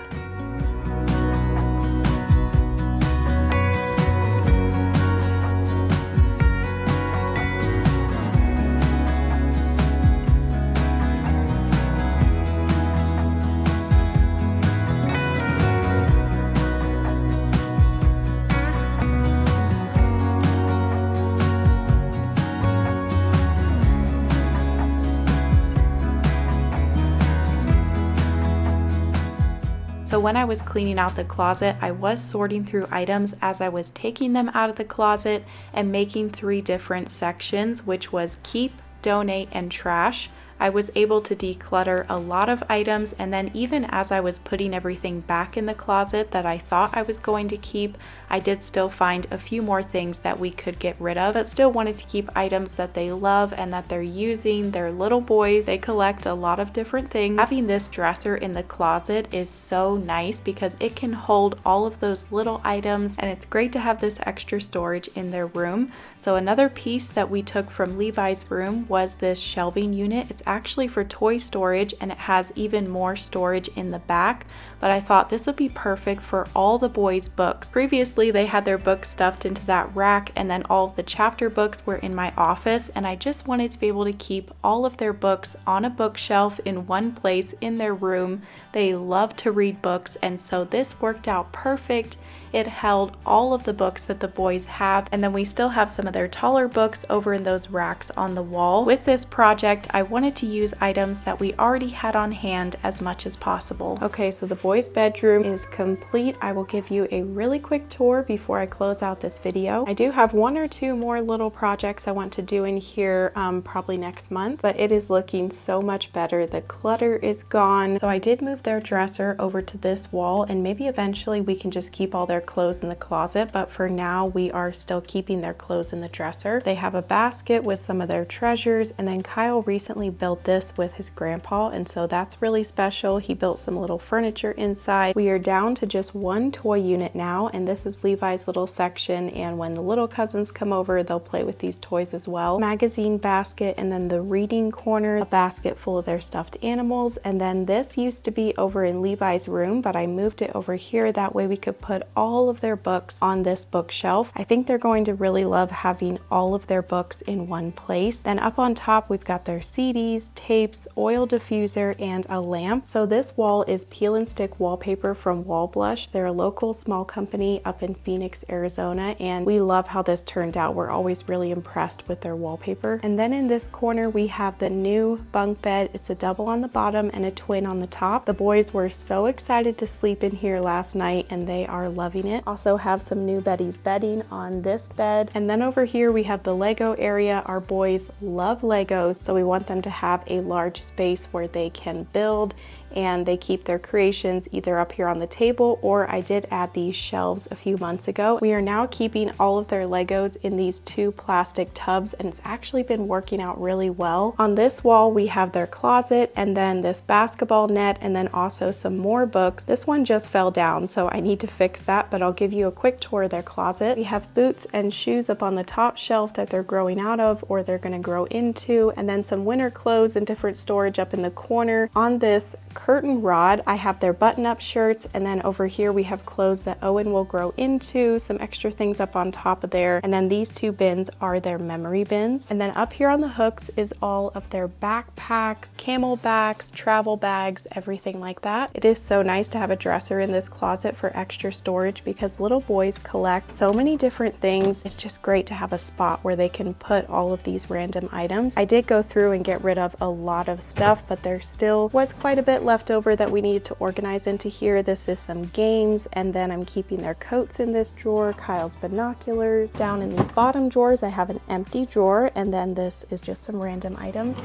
So when I was cleaning out the closet, I was sorting through items as I was taking them out of the closet and making 3 different sections, which was keep, donate, and trash. I was able to declutter a lot of items, and then even as I was putting everything back in the closet that I thought I was going to keep, I did still find a few more things that we could get rid of, but still wanted to keep items that they love and that they're using. They're little boys, they collect a lot of different things. Having this dresser in the closet is so nice because it can hold all of those little items, and it's great to have this extra storage in their room. So another piece that we took from Levi's room was this shelving unit. It's actually for toy storage, and it has even more storage in the back, but I thought this would be perfect for all the boys' books. Previously, they had their books stuffed into that rack, and then all of the chapter books were in my office, and I just wanted to be able to keep all of their books on a bookshelf in one place in their room. They love to read books, and so this worked out perfect. It held all of the books that the boys have, and then we still have some of their taller books over in those racks on the wall. With this project, I wanted to use items that we already had on hand as much as possible. Okay, so the boys' bedroom is complete. I will give you a really quick tour before I close out this video. I do have 1 or 2 more little projects I want to do in here probably next month, but it is looking so much better. The clutter is gone. So I did move their dresser over to this wall, and maybe eventually we can just keep all their clothes in the closet, but for now we are still keeping their clothes in the dresser. They have a basket with some of their treasures, and then Kyle recently built this with his grandpa, and so that's really special. He built some little furniture inside. We are down to just 1 toy unit now, and this is Levi's little section, and when the little cousins come over, they'll play with these toys as well. Magazine basket, and then the reading corner, a basket full of their stuffed animals, and then this used to be over in Levi's room, but I moved it over here. That way we could put all of their books on this bookshelf. I think they're going to really love having all of their books in one place. Then up on top, we've got their CDs, tapes, oil diffuser, and a lamp. So this wall is peel and stick wallpaper from Wall Blush. They're a local small company up in Phoenix, Arizona, and we love how this turned out. We're always really impressed with their wallpaper. And then in this corner, we have the new bunk bed. It's a double on the bottom and a twin on the top. The boys were so excited to sleep in here last night, and they are loving it. Also have some new Betty's bedding on this bed. And then over here we have the Lego area. Our boys love Legos, so we want them to have a large space where they can build, and they keep their creations either up here on the table, or I did add these shelves a few months ago. We are now keeping all of their Legos in these 2 plastic tubs, and it's actually been working out really well. On this wall we have their closet, and then this basketball net, and then also some more books. This one just fell down, so I need to fix that, but I'll give you a quick tour of their closet. We have boots and shoes up on the top shelf that they're growing out of, or they're going to grow into, and then some winter clothes and different storage up in the corner. On this curtain rod, I have their button-up shirts, and then over here we have clothes that Owen will grow into, some extra things up on top of there, and then these 2 bins are their memory bins. And then up here on the hooks is all of their backpacks, camelbacks, travel bags, everything like that. It is so nice to have a dresser in this closet for extra storage because little boys collect so many different things. It's just great to have a spot where they can put all of these random items. I did go through and get rid of a lot of stuff, but there still was quite a bit left over that we needed to organize into here. This is some games, and then I'm keeping their coats in this drawer, Kyle's binoculars. Down in these bottom drawers, I have an empty drawer, and then this is just some random items.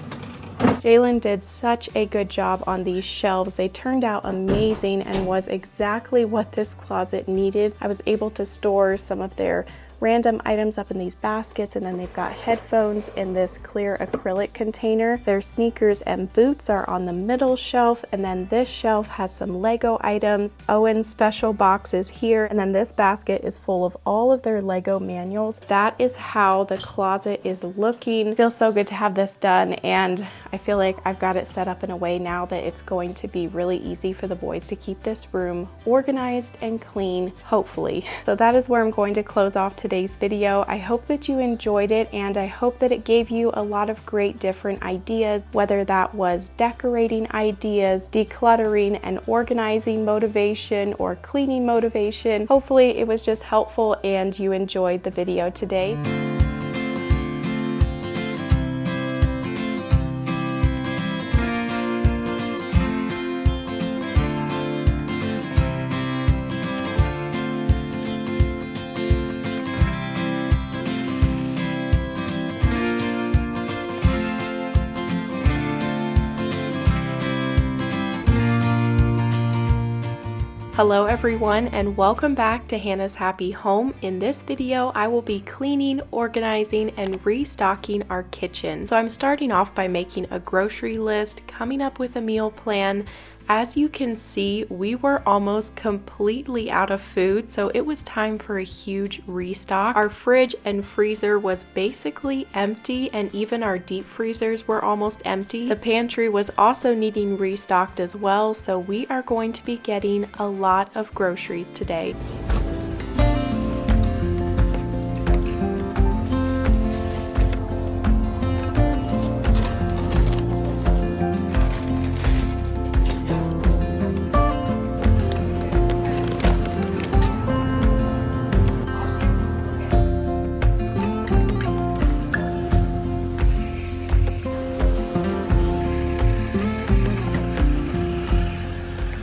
Jalen did such a good job on these shelves. They turned out amazing and was exactly what this closet needed. I was able to store some of their random items up in these baskets, and then they've got headphones in this clear acrylic container. Their sneakers and boots are on the middle shelf, and then this shelf has some Lego items, Owen's special boxes here, and then this basket is full of all of their Lego manuals. That is how the closet is looking. It feels so good to have this done, and I feel like I've got it set up in a way now that it's going to be really easy for the boys to keep this room organized and clean, hopefully. So that is where I'm going to close off today's video. I hope that you enjoyed it, and I hope that it gave you a lot of great different ideas, whether that was decorating ideas, decluttering and organizing motivation, or cleaning motivation. Hopefully it was just helpful and you enjoyed the video today. Hello everyone, and welcome back to Hannah's Happy Home. In this video, I will be cleaning, organizing, and restocking our kitchen. So I'm starting off by making a grocery list, coming up with a meal plan. As you can see, we were almost completely out of food, so it was time for a huge restock. Our fridge and freezer was basically empty, and even our deep freezers were almost empty. The pantry was also needing restocked as well, so we are going to be getting a lot of groceries today.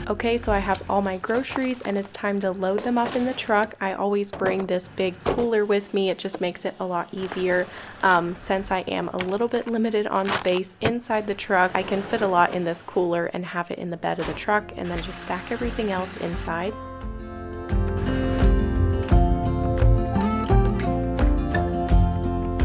Okay, so I have all my groceries and it's time to load them up in the truck. I always bring this big cooler with me. It just makes it a lot easier. Since I am a little bit limited on space inside the truck, I can fit a lot in this cooler and have it in the bed of the truck and then just stack everything else inside.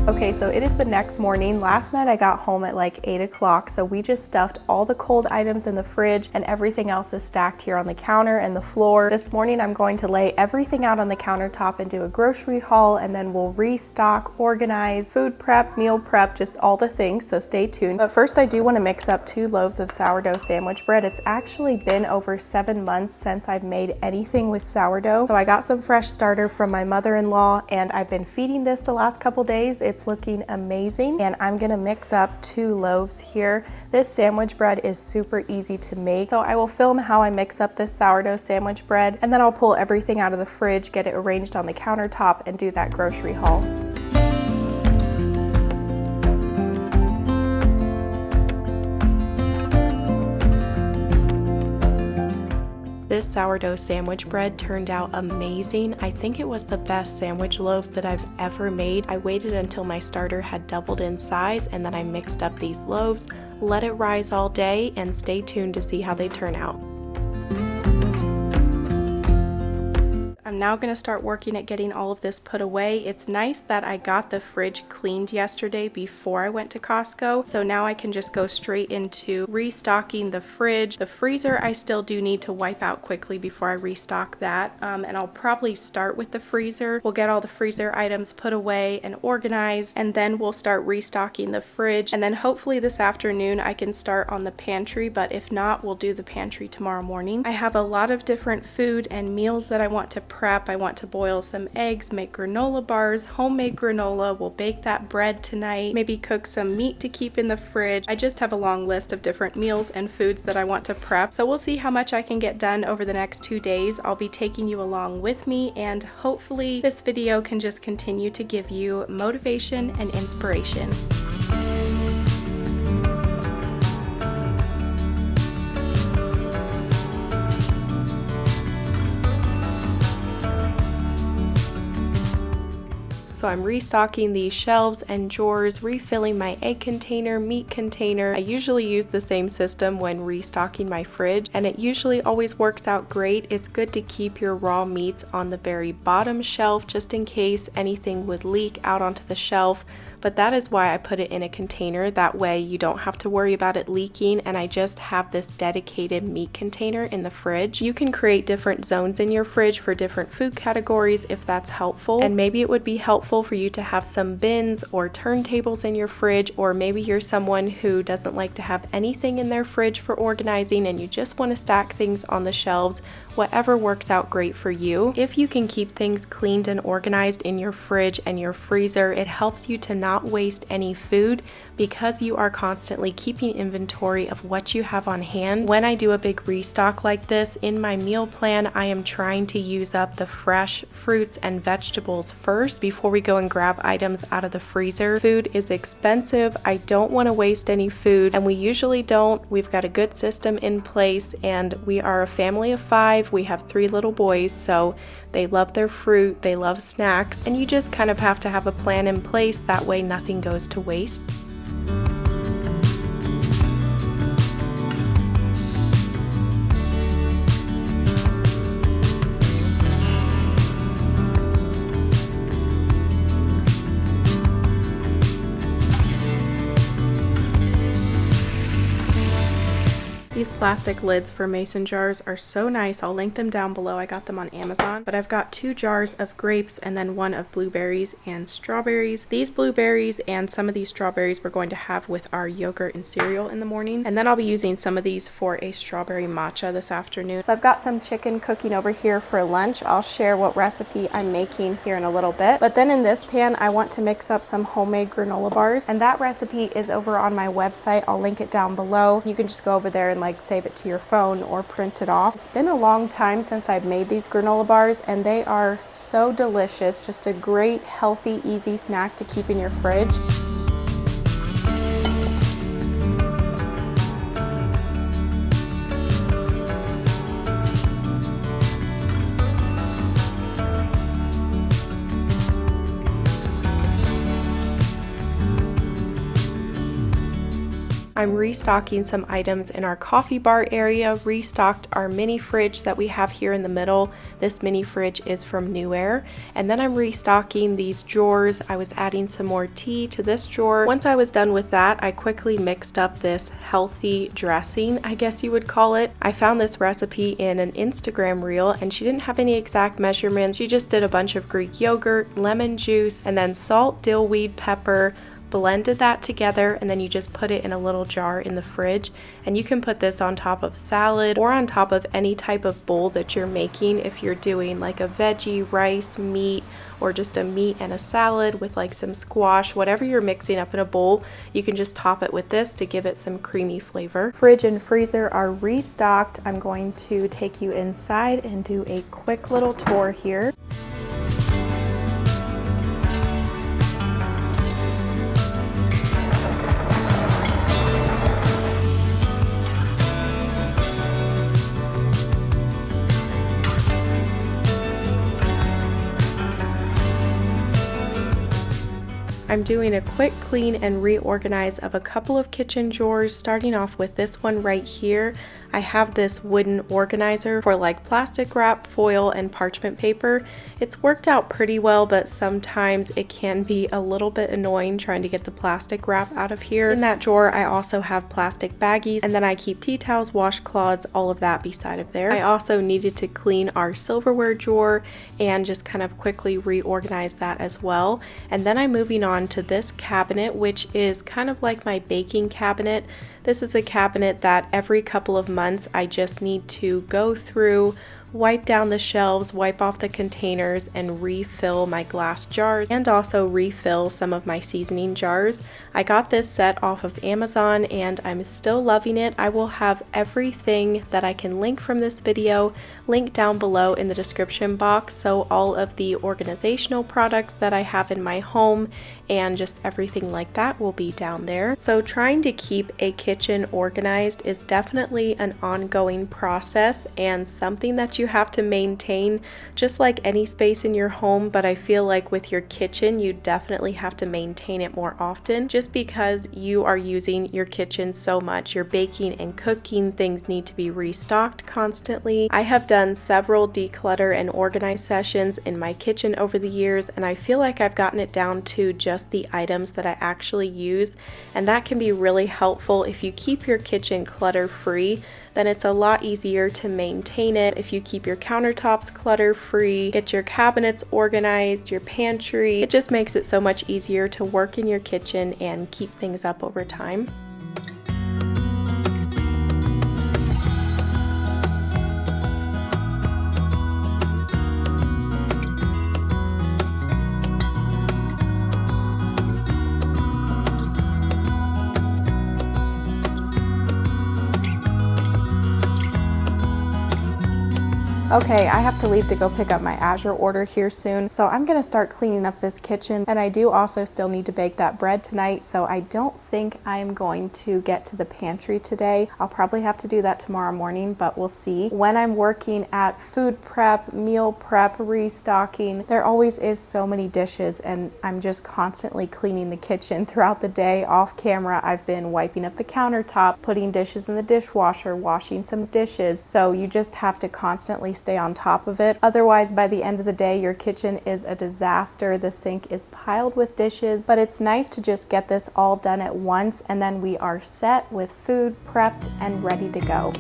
Okay, so it is the next morning. Last night I got home at like 8 o'clock, so we just stuffed all the cold items in the fridge and everything else is stacked here on the counter and the floor. This morning I'm going to lay everything out on the countertop and do a grocery haul, and then we'll restock, organize, food prep, meal prep, just all the things, so stay tuned. But first I do want to mix up 2 loaves of sourdough sandwich bread. It's actually been over 7 months since I've made anything with sourdough. So I got some fresh starter from my mother-in-law and I've been feeding this the last couple days. It's looking amazing, and I'm gonna mix up 2 loaves here. This sandwich bread is super easy to make, so I will film how I mix up this sourdough sandwich bread, and then I'll pull everything out of the fridge, get it arranged on the countertop, and do that grocery haul. This sourdough sandwich bread turned out amazing. I think it was the best sandwich loaves that I've ever made. I waited until my starter had doubled in size and then I mixed up these loaves, let it rise all day, and stay tuned to see how they turn out. I'm now going to start working at getting all of this put away. It's nice that I got the fridge cleaned yesterday before I went to Costco, so now I can just go straight into restocking the fridge. The freezer I still do need to wipe out quickly before I restock that, and I'll probably start with the freezer. We'll get all the freezer items put away and organized, and then we'll start restocking the fridge, and then hopefully this afternoon I can start on the pantry, but if not, we'll do the pantry tomorrow morning. I have a lot of different food and meals that I want to prep. I want to boil some eggs, make granola bars, homemade granola. We'll bake that bread tonight, maybe cook some meat to keep in the fridge. I just have a long list of different meals and foods that I want to prep, so we'll see how much I can get done over the next 2 days. I'll be taking you along with me, and hopefully this video can just continue to give you motivation and inspiration. So I'm restocking these shelves and drawers, refilling my egg container, meat container. I usually use the same system when restocking my fridge, and it usually always works out great. It's good to keep your raw meats on the very bottom shelf just in case anything would leak out onto the shelf. But that is why I put it in a container. That way you don't have to worry about it leaking, and I just have this dedicated meat container in the fridge. You can create different zones in your fridge for different food categories if that's helpful. And maybe it would be helpful for you to have some bins or turntables in your fridge, or maybe you're someone who doesn't like to have anything in their fridge for organizing and you just want to stack things on the shelves. Whatever works out great for you. If you can keep things cleaned and organized in your fridge and your freezer, it helps you to not waste any food because you are constantly keeping inventory of what you have on hand. When I do a big restock like this, in my meal plan, I am trying to use up the fresh fruits and vegetables first before we go and grab items out of the freezer. Food is expensive. I don't want to waste any food, and we usually don't. We've got a good system in place, and we are a family of 5. We have 3 little boys, so they love their fruit, they love snacks, and you just kind of have to have a plan in place. That way nothing goes to waste. These plastic lids for mason jars are so nice. I'll link them down below. I got them on Amazon. But I've got 2 jars of grapes and then 1 of blueberries and strawberries. These blueberries and some of these strawberries we're going to have with our yogurt and cereal in the morning. And then I'll be using some of these for a strawberry matcha this afternoon. So I've got some chicken cooking over here for lunch. I'll share what recipe I'm making here in a little bit. But then in this pan, I want to mix up some homemade granola bars. And that recipe is over on my website. I'll link it down below. You can just go over there and save it to your phone or print it off. It's been a long time since I've made these granola bars, and they are so delicious. Just a great, healthy, easy snack to keep in your fridge. I'm restocking some items in our coffee bar area, restocked our mini fridge that we have here in the middle. This mini fridge is from New Air. And then I'm restocking these drawers. I was adding some more tea to this drawer. Once I was done with that, I quickly mixed up this healthy dressing, I guess you would call it. I found this recipe in an Instagram reel, and she didn't have any exact measurements. She just did a bunch of Greek yogurt, lemon juice, and then salt, dill weed, pepper, blended that together, and then you just put it in a little jar in the fridge. And you can put this on top of salad or on top of any type of bowl that you're making. If you're doing like a veggie, rice, meat, or just a meat and a salad with like some squash, whatever you're mixing up in a bowl, you can just top it with this to give it some creamy flavor. Fridge and freezer are restocked. I'm going to take you inside and do a quick little tour here. I'm doing a quick clean and reorganize of a couple of kitchen drawers, starting off with this one right here. I have this wooden organizer for like plastic wrap, foil, and parchment paper. It's worked out pretty well, but sometimes it can be a little bit annoying trying to get the plastic wrap out of here. In that drawer, I also have plastic baggies, and then I keep tea towels, washcloths, all of that beside of there. I also needed to clean our silverware drawer and just kind of quickly reorganize that as well. And then I'm moving on to this cabinet, which is kind of like my baking cabinet. This is a cabinet that every couple of months I just need to go through, wipe down the shelves, wipe off the containers, and refill my glass jars, and also refill some of my seasoning jars. I got this set off of Amazon and I'm still loving it. I will have everything that I can link from this video linked down below in the description box, so all of the organizational products that I have in my home and just everything like that will be down there. So trying to keep a kitchen organized is definitely an ongoing process and something that you you have to maintain just like any space in your home, but I feel like with your kitchen, you definitely have to maintain it more often just because you are using your kitchen so much. You're baking and cooking, things need to be restocked constantly. I have done several declutter and organize sessions in my kitchen over the years, and I feel like I've gotten it down to just the items that I actually use, and that can be really helpful. If you keep your kitchen clutter free, then it's a lot easier to maintain it. If you keep your countertops clutter free, get your cabinets organized, your pantry, it just makes it so much easier to work in your kitchen and keep things up over time. Okay, I have to leave to go pick up my Azure order here soon, so I'm gonna start cleaning up this kitchen, and I do also still need to bake that bread tonight, so I don't think I'm going to get to the pantry today. I'll probably have to do that tomorrow morning, but we'll see. When I'm working at food prep, meal prep, restocking, there always is so many dishes, and I'm just constantly cleaning the kitchen throughout the day. Off camera, I've been wiping up the countertop, putting dishes in the dishwasher, washing some dishes, so you just have to constantly stay on top of it. Otherwise, by the end of the day, your kitchen is a disaster. The sink is piled with dishes, but it's nice to just get this all done at once, and then we are set with food prepped and ready to go.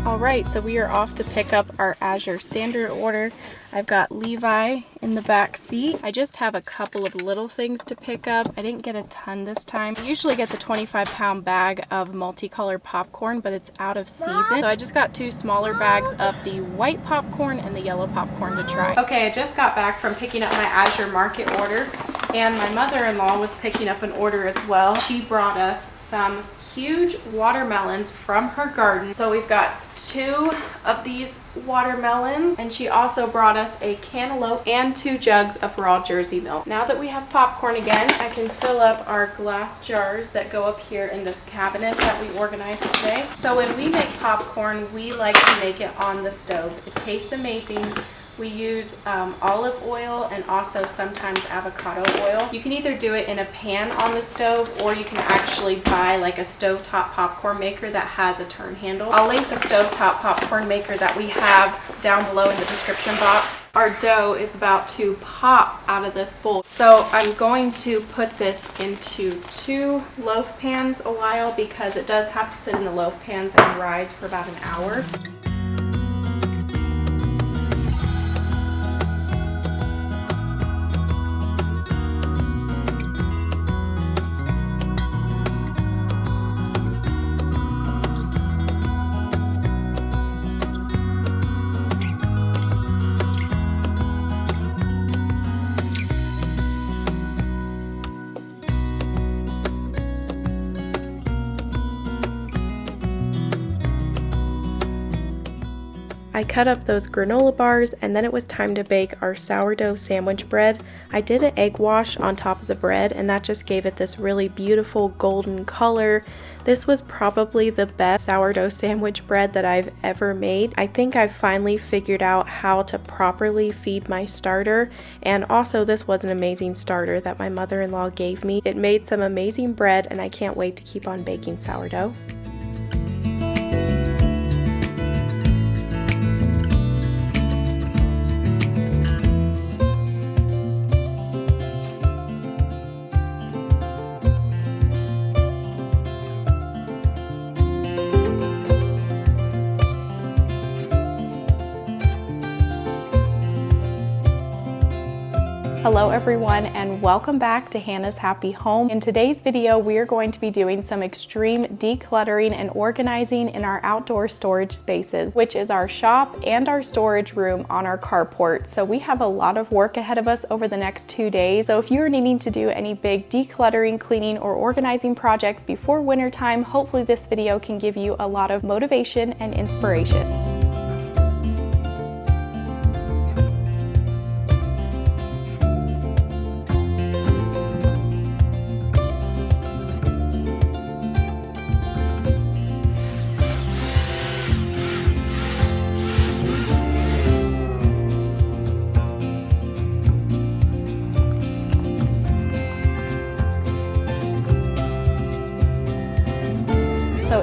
Alright, so we are off to pick up our Azure standard order. I've got Levi in the back seat. I just have a couple of little things to pick up. I didn't get a ton this time. I usually get the 25-pound bag of multicolor popcorn, but it's out of season. So I just got 2 smaller bags of the white popcorn and the yellow popcorn to try. Okay, I just got back from picking up my Azure Market order, and my mother-in-law was picking up an order as well. She brought us some huge watermelons from her garden. So we've got 2 of these watermelons, and she also brought us a cantaloupe and 2 jugs of raw Jersey milk. Now that we have popcorn again, I can fill up our glass jars that go up here in this cabinet that we organized today. So when we make popcorn, we like to make it on the stove. It tastes amazing. We use olive oil and also sometimes avocado oil. You can either do it in a pan on the stove, or you can actually buy like a stovetop popcorn maker that has a turn handle. I'll link the stovetop popcorn maker that we have down below in the description box. Our dough is about to pop out of this bowl, so I'm going to put this into 2 loaf pans a while because it does have to sit in the loaf pans and rise for about an hour. I cut up those granola bars, and then it was time to bake our sourdough sandwich bread. I did an egg wash on top of the bread, and that just gave it this really beautiful golden color. This was probably the best sourdough sandwich bread that I've ever made. I think I've finally figured out how to properly feed my starter, and also this was an amazing starter that my mother-in-law gave me. It made some amazing bread, and I can't wait to keep on baking sourdough. Hello everyone, and welcome back to Hannah's Happy Home. In today's video, we are going to be doing some extreme decluttering and organizing in our outdoor storage spaces, which is our shop and our storage room on our carport. So we have a lot of work ahead of us over the next 2 days. So if you're needing to do any big decluttering, cleaning, or organizing projects before winter time, hopefully this video can give you a lot of motivation and inspiration.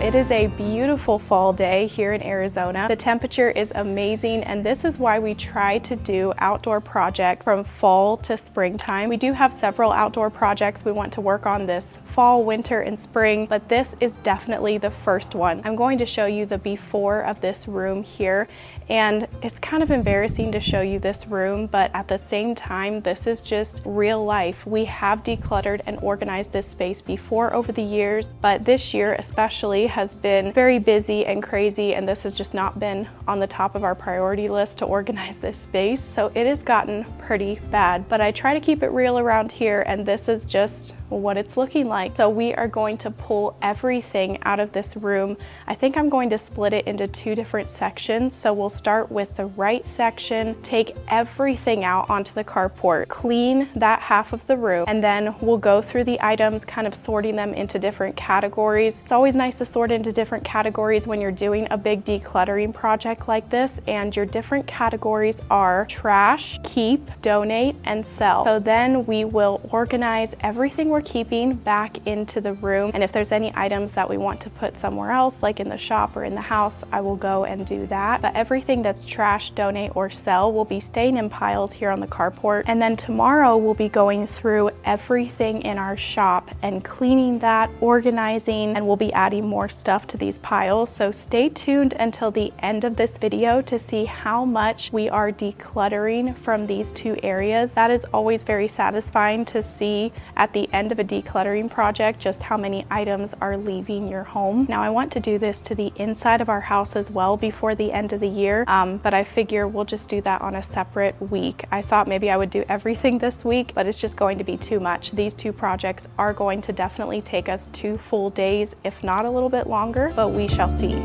It is a beautiful fall day here in Arizona. The temperature is amazing, and this is why we try to do outdoor projects from fall to springtime. We do have several outdoor projects we want to work on this fall, winter, and spring, but this is definitely the first one. I'm going to show you the before of this room here, and it's kind of embarrassing to show you this room, but at the same time, this is just real life. We have decluttered and organized this space before over the years, but this year especially has been very busy and crazy, and this has just not been on the top of our priority list to organize this space. So it has gotten pretty bad, but I try to keep it real around here, and this is just what it's looking like. So we are going to pull everything out of this room. I think I'm going to split it into two different sections. So we'll start with the right section, take everything out onto the carport, clean that half of the room, and then we'll go through the items, kind of sorting them into different categories. It's always nice to sort into different categories when you're doing a big decluttering project like this, and your different categories are trash, keep, donate, and sell. So then we will organize everything we're keeping back into the room, and if there's any items that we want to put somewhere else, like in the shop or in the house, I will go and do that. But everything that's trash, donate, or sell will be staying in piles here on the carport. And then tomorrow we'll be going through everything in our shop and cleaning that, organizing, and we'll be adding more stuff to these piles. So stay tuned until the end of this video to see how much we are decluttering from these two areas. That is always very satisfying to see at the end of a decluttering project just how many items are leaving your home. Now I want to do this to the inside of our house as well before the end of the year, but I figure we'll just do that on a separate week. I thought maybe I would do everything this week, but it's just going to be too much. These two projects are going to definitely take us 2 full days, if not a little bit longer, but we shall see.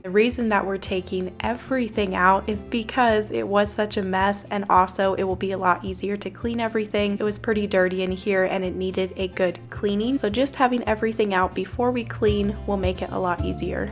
The reason that we're taking everything out is because it was such a mess, and also it will be a lot easier to clean everything. It was pretty dirty in here and it needed a good cleaning. So just having everything out before we clean will make it a lot easier.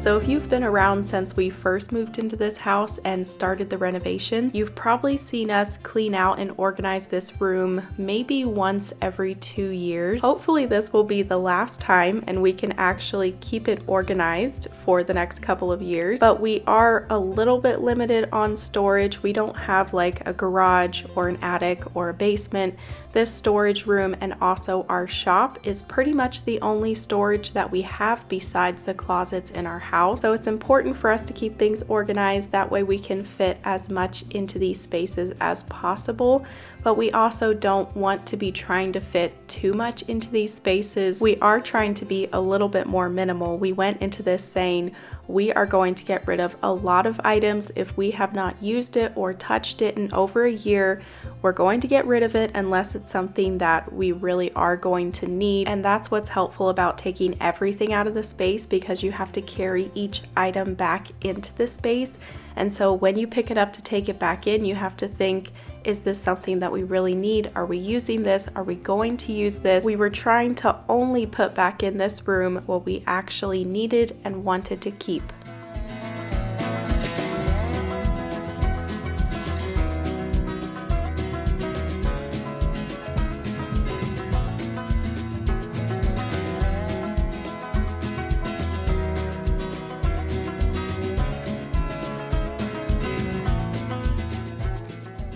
So if you've been around since we first moved into this house and started the renovations, you've probably seen us clean out and organize this room maybe once every 2 years. Hopefully this will be the last time and we can actually keep it organized for the next couple of years. But we are a little bit limited on storage. We don't have like a garage or an attic or a basement. This storage room and also our shop is pretty much the only storage that we have besides the closets in our house. So it's important for us to keep things organized. That way we can fit as much into these spaces as possible. But we also don't want to be trying to fit too much into these spaces. We are trying to be a little bit more minimal. We went into this saying we are going to get rid of a lot of items. If we have not used it or touched it in over a year, we're going to get rid of it unless it's something that we really are going to need. And that's what's helpful about taking everything out of the space, because you have to carry each item back into the space. And so when you pick it up to take it back in, you have to think, is this something that we really need? Are we using this? Are we going to use this? We were trying to only put back in this room what we actually needed and wanted to keep.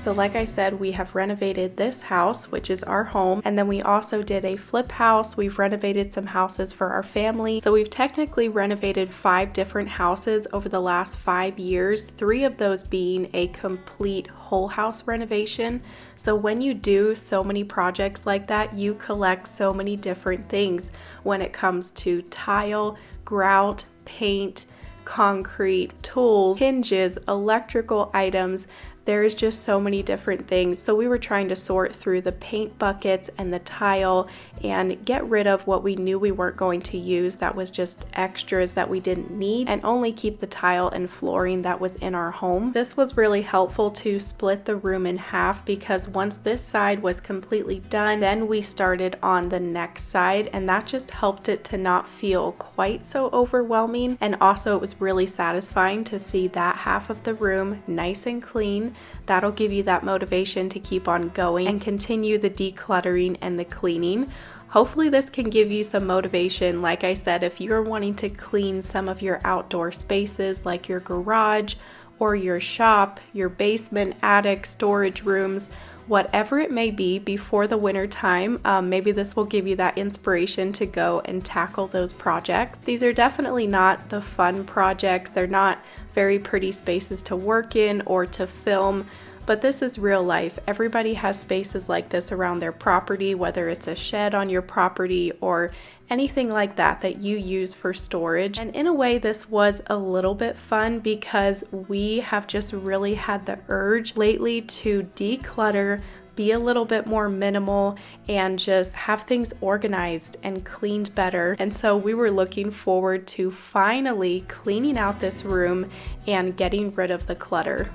So like I said, we have renovated this house, which is our home, and then we also did a flip house. We've renovated some houses for our family. So we've technically renovated 5 different houses over the last 5 years, 3 of those being a complete whole house renovation. So when you do so many projects like that, you collect so many different things when it comes to tile, grout, paint, concrete, tools, hinges, electrical items, There's just so many different things. So we were trying to sort through the paint buckets and the tile and get rid of what we knew we weren't going to use that was just extras that we didn't need, and only keep the tile and flooring that was in our home. This was really helpful to split the room in half, because once this side was completely done, then we started on the next side, and that just helped it to not feel quite so overwhelming. And also it was really satisfying to see that half of the room nice and clean. That'll give you that motivation to keep on going and continue the decluttering and the cleaning. Hopefully this can give you some motivation. Like I said, if you're wanting to clean some of your outdoor spaces like your garage or your shop, your basement, attic, storage rooms, whatever it may be, before the winter time, maybe this will give you that inspiration to go and tackle those projects. These are definitely not the fun projects. They're not very pretty spaces to work in or to film, but this is real life. Everybody has spaces like this around their property, whether it's a shed on your property or anything like that that you use for storage. And in a way, this was a little bit fun because we have just really had the urge lately to declutter, be a little bit more minimal, and just have things organized and cleaned better. And so we were looking forward to finally cleaning out this room and getting rid of the clutter.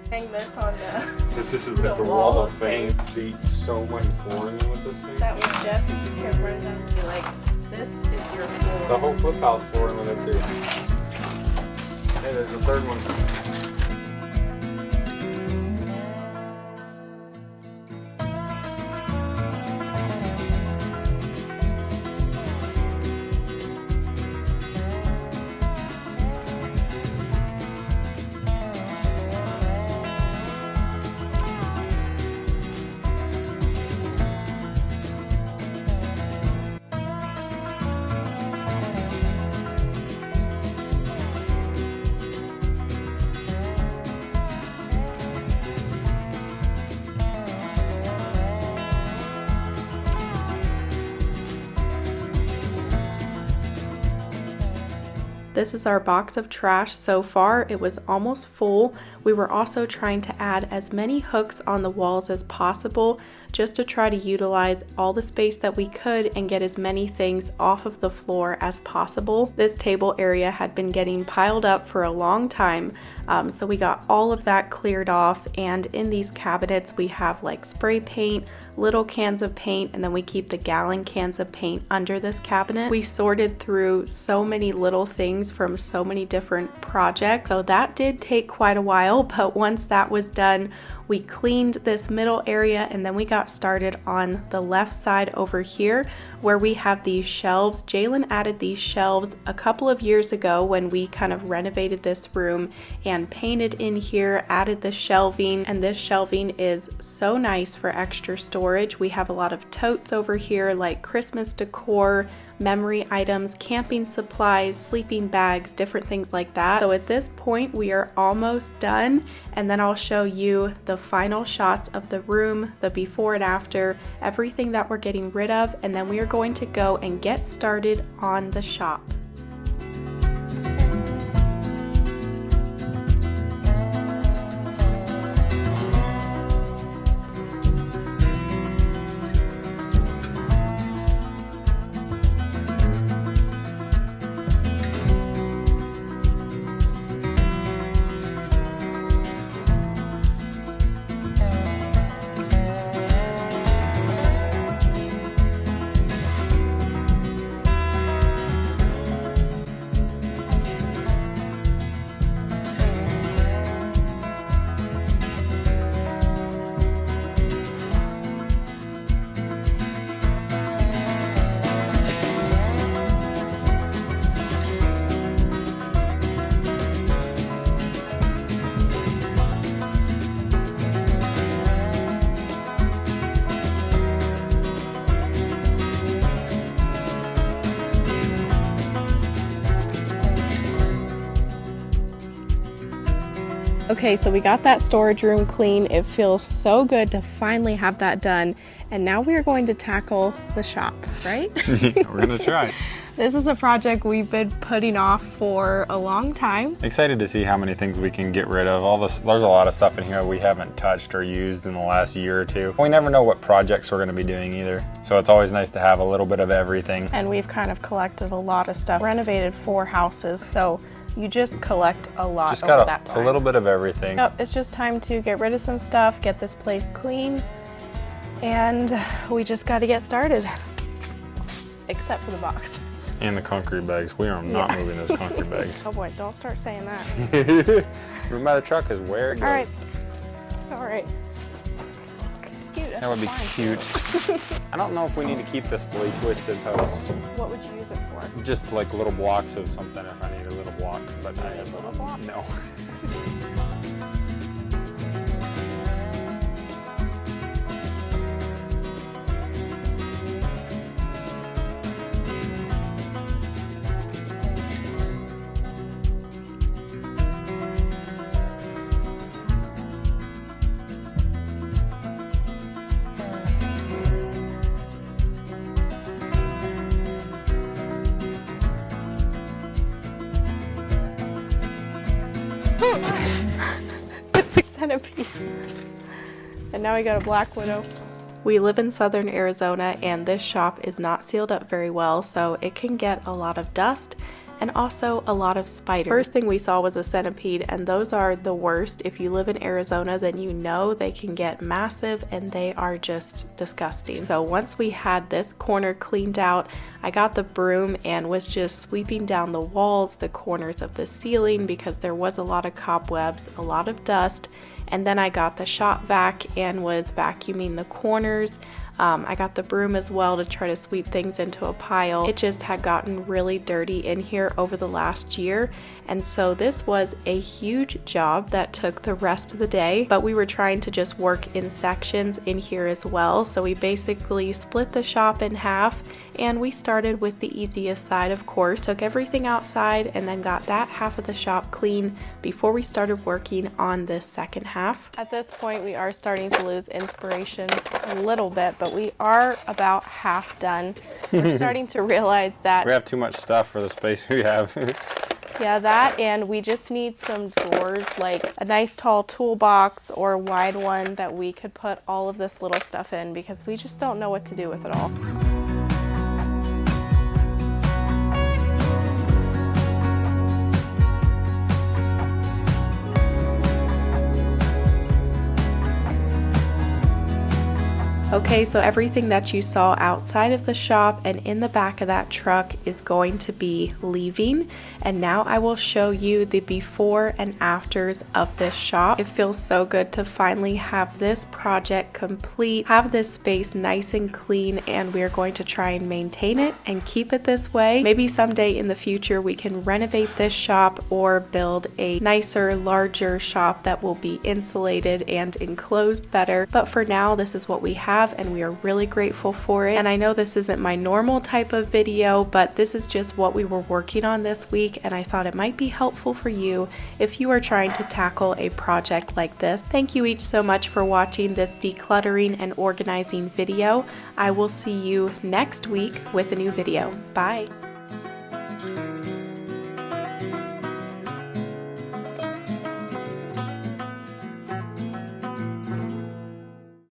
Hang this on This is the wall of fame. See so much flooring with this thing. That was just, if you can run down and be like, this is your floor. The whole flip house flooring with it too. Hey, there's a third one. This is our box of trash so far. It was almost full. We were also trying to add as many hooks on the walls as possible, just to try to utilize all the space that we could and get as many things off of the floor as possible. This table area had been getting piled up for a long time, so we got all of that cleared off. And in these cabinets we have like spray paint, little cans of paint, and then we keep the gallon cans of paint under this cabinet. We sorted through so many little things from so many different projects, so that did take quite a while, but once that was done, we cleaned this middle area, and then we got started on the left side over here where we have these shelves. Jalen added these shelves a couple of years ago when we kind of renovated this room and painted in here, added the shelving, and this shelving is so nice for extra storage. We have a lot of totes over here like Christmas decor, memory items, camping supplies, sleeping bags, different things like that. So at this point we are almost done, and then I'll show you the final shots of the room, the before and after, everything that we're getting rid of, and then we are going to go and get started on the shop. Okay, so we got that storage room clean. It feels so good to finally have that done. And now we are going to tackle the shop, right? We're gonna try. This is a project we've been putting off for a long time. Excited to see how many things we can get rid of. All this, there's a lot of stuff in here we haven't touched or used in the last year or two. We never know what projects we're gonna be doing either. So it's always nice to have a little bit of everything. And we've kind of collected a lot of stuff. Renovated 4 houses, so you just collect a lot Just over got that time. a little bit of everything. Yep, it's just time to get rid of some stuff, get this place clean, and we just got to get started. Except for the boxes. And the concrete bags. We are not moving those concrete bags. Oh boy, don't start saying that. Room by the truck is where it goes. All right. All right. Cute, That would be cute. I don't know if we need to keep this really twisted post. What would you use it for? Just like little blocks of something if I need a little blocks, but I have little blocks? No. It's a centipede. And now we got a black widow. We live in southern Arizona and this shop is not sealed up very well, so it can get a lot of dust and also a lot of spiders. First thing we saw was a centipede, and those are the worst. If you live in Arizona, then you know they can get massive and they are just disgusting. So once we had this corner cleaned out, I got the broom and was just sweeping down the walls, the corners of the ceiling, because there was a lot of cobwebs, a lot of dust. And then I got the shop vac and was vacuuming the corners. I got the broom as well to try to sweep things into a pile. It just had gotten really dirty in here over the last year, and so this was a huge job that took the rest of the day, but we were trying to just work in sections in here as well. So we basically split the shop in half, and we started with the easiest side, of course. Took everything outside and then got that half of the shop clean before we started working on this second half. At this point, we are starting to lose inspiration a little bit, but we are about half done. We're starting to realize that We have too much stuff for the space we have. yeah, that, and we just need some drawers, like a nice tall toolbox or a wide one that we could put all of this little stuff in, because we just don't know what to do with it all. Okay, so everything that you saw outside of the shop and in the back of that truck is going to be leaving. And now I will show you the before and afters of this shop. It feels so good to finally have this project complete, have this space nice and clean, and we're going to try and maintain it and keep it this way. Maybe someday in the future we can renovate this shop or build a nicer, larger shop that will be insulated and enclosed better. But for now, this is what we have, and we are really grateful for it. And I know this isn't my normal type of video, but this is just what we were working on this week, and I thought it might be helpful for you if you are trying to tackle a project like this. Thank you each so much for watching this decluttering and organizing video. I will see you next week with a new video. Bye.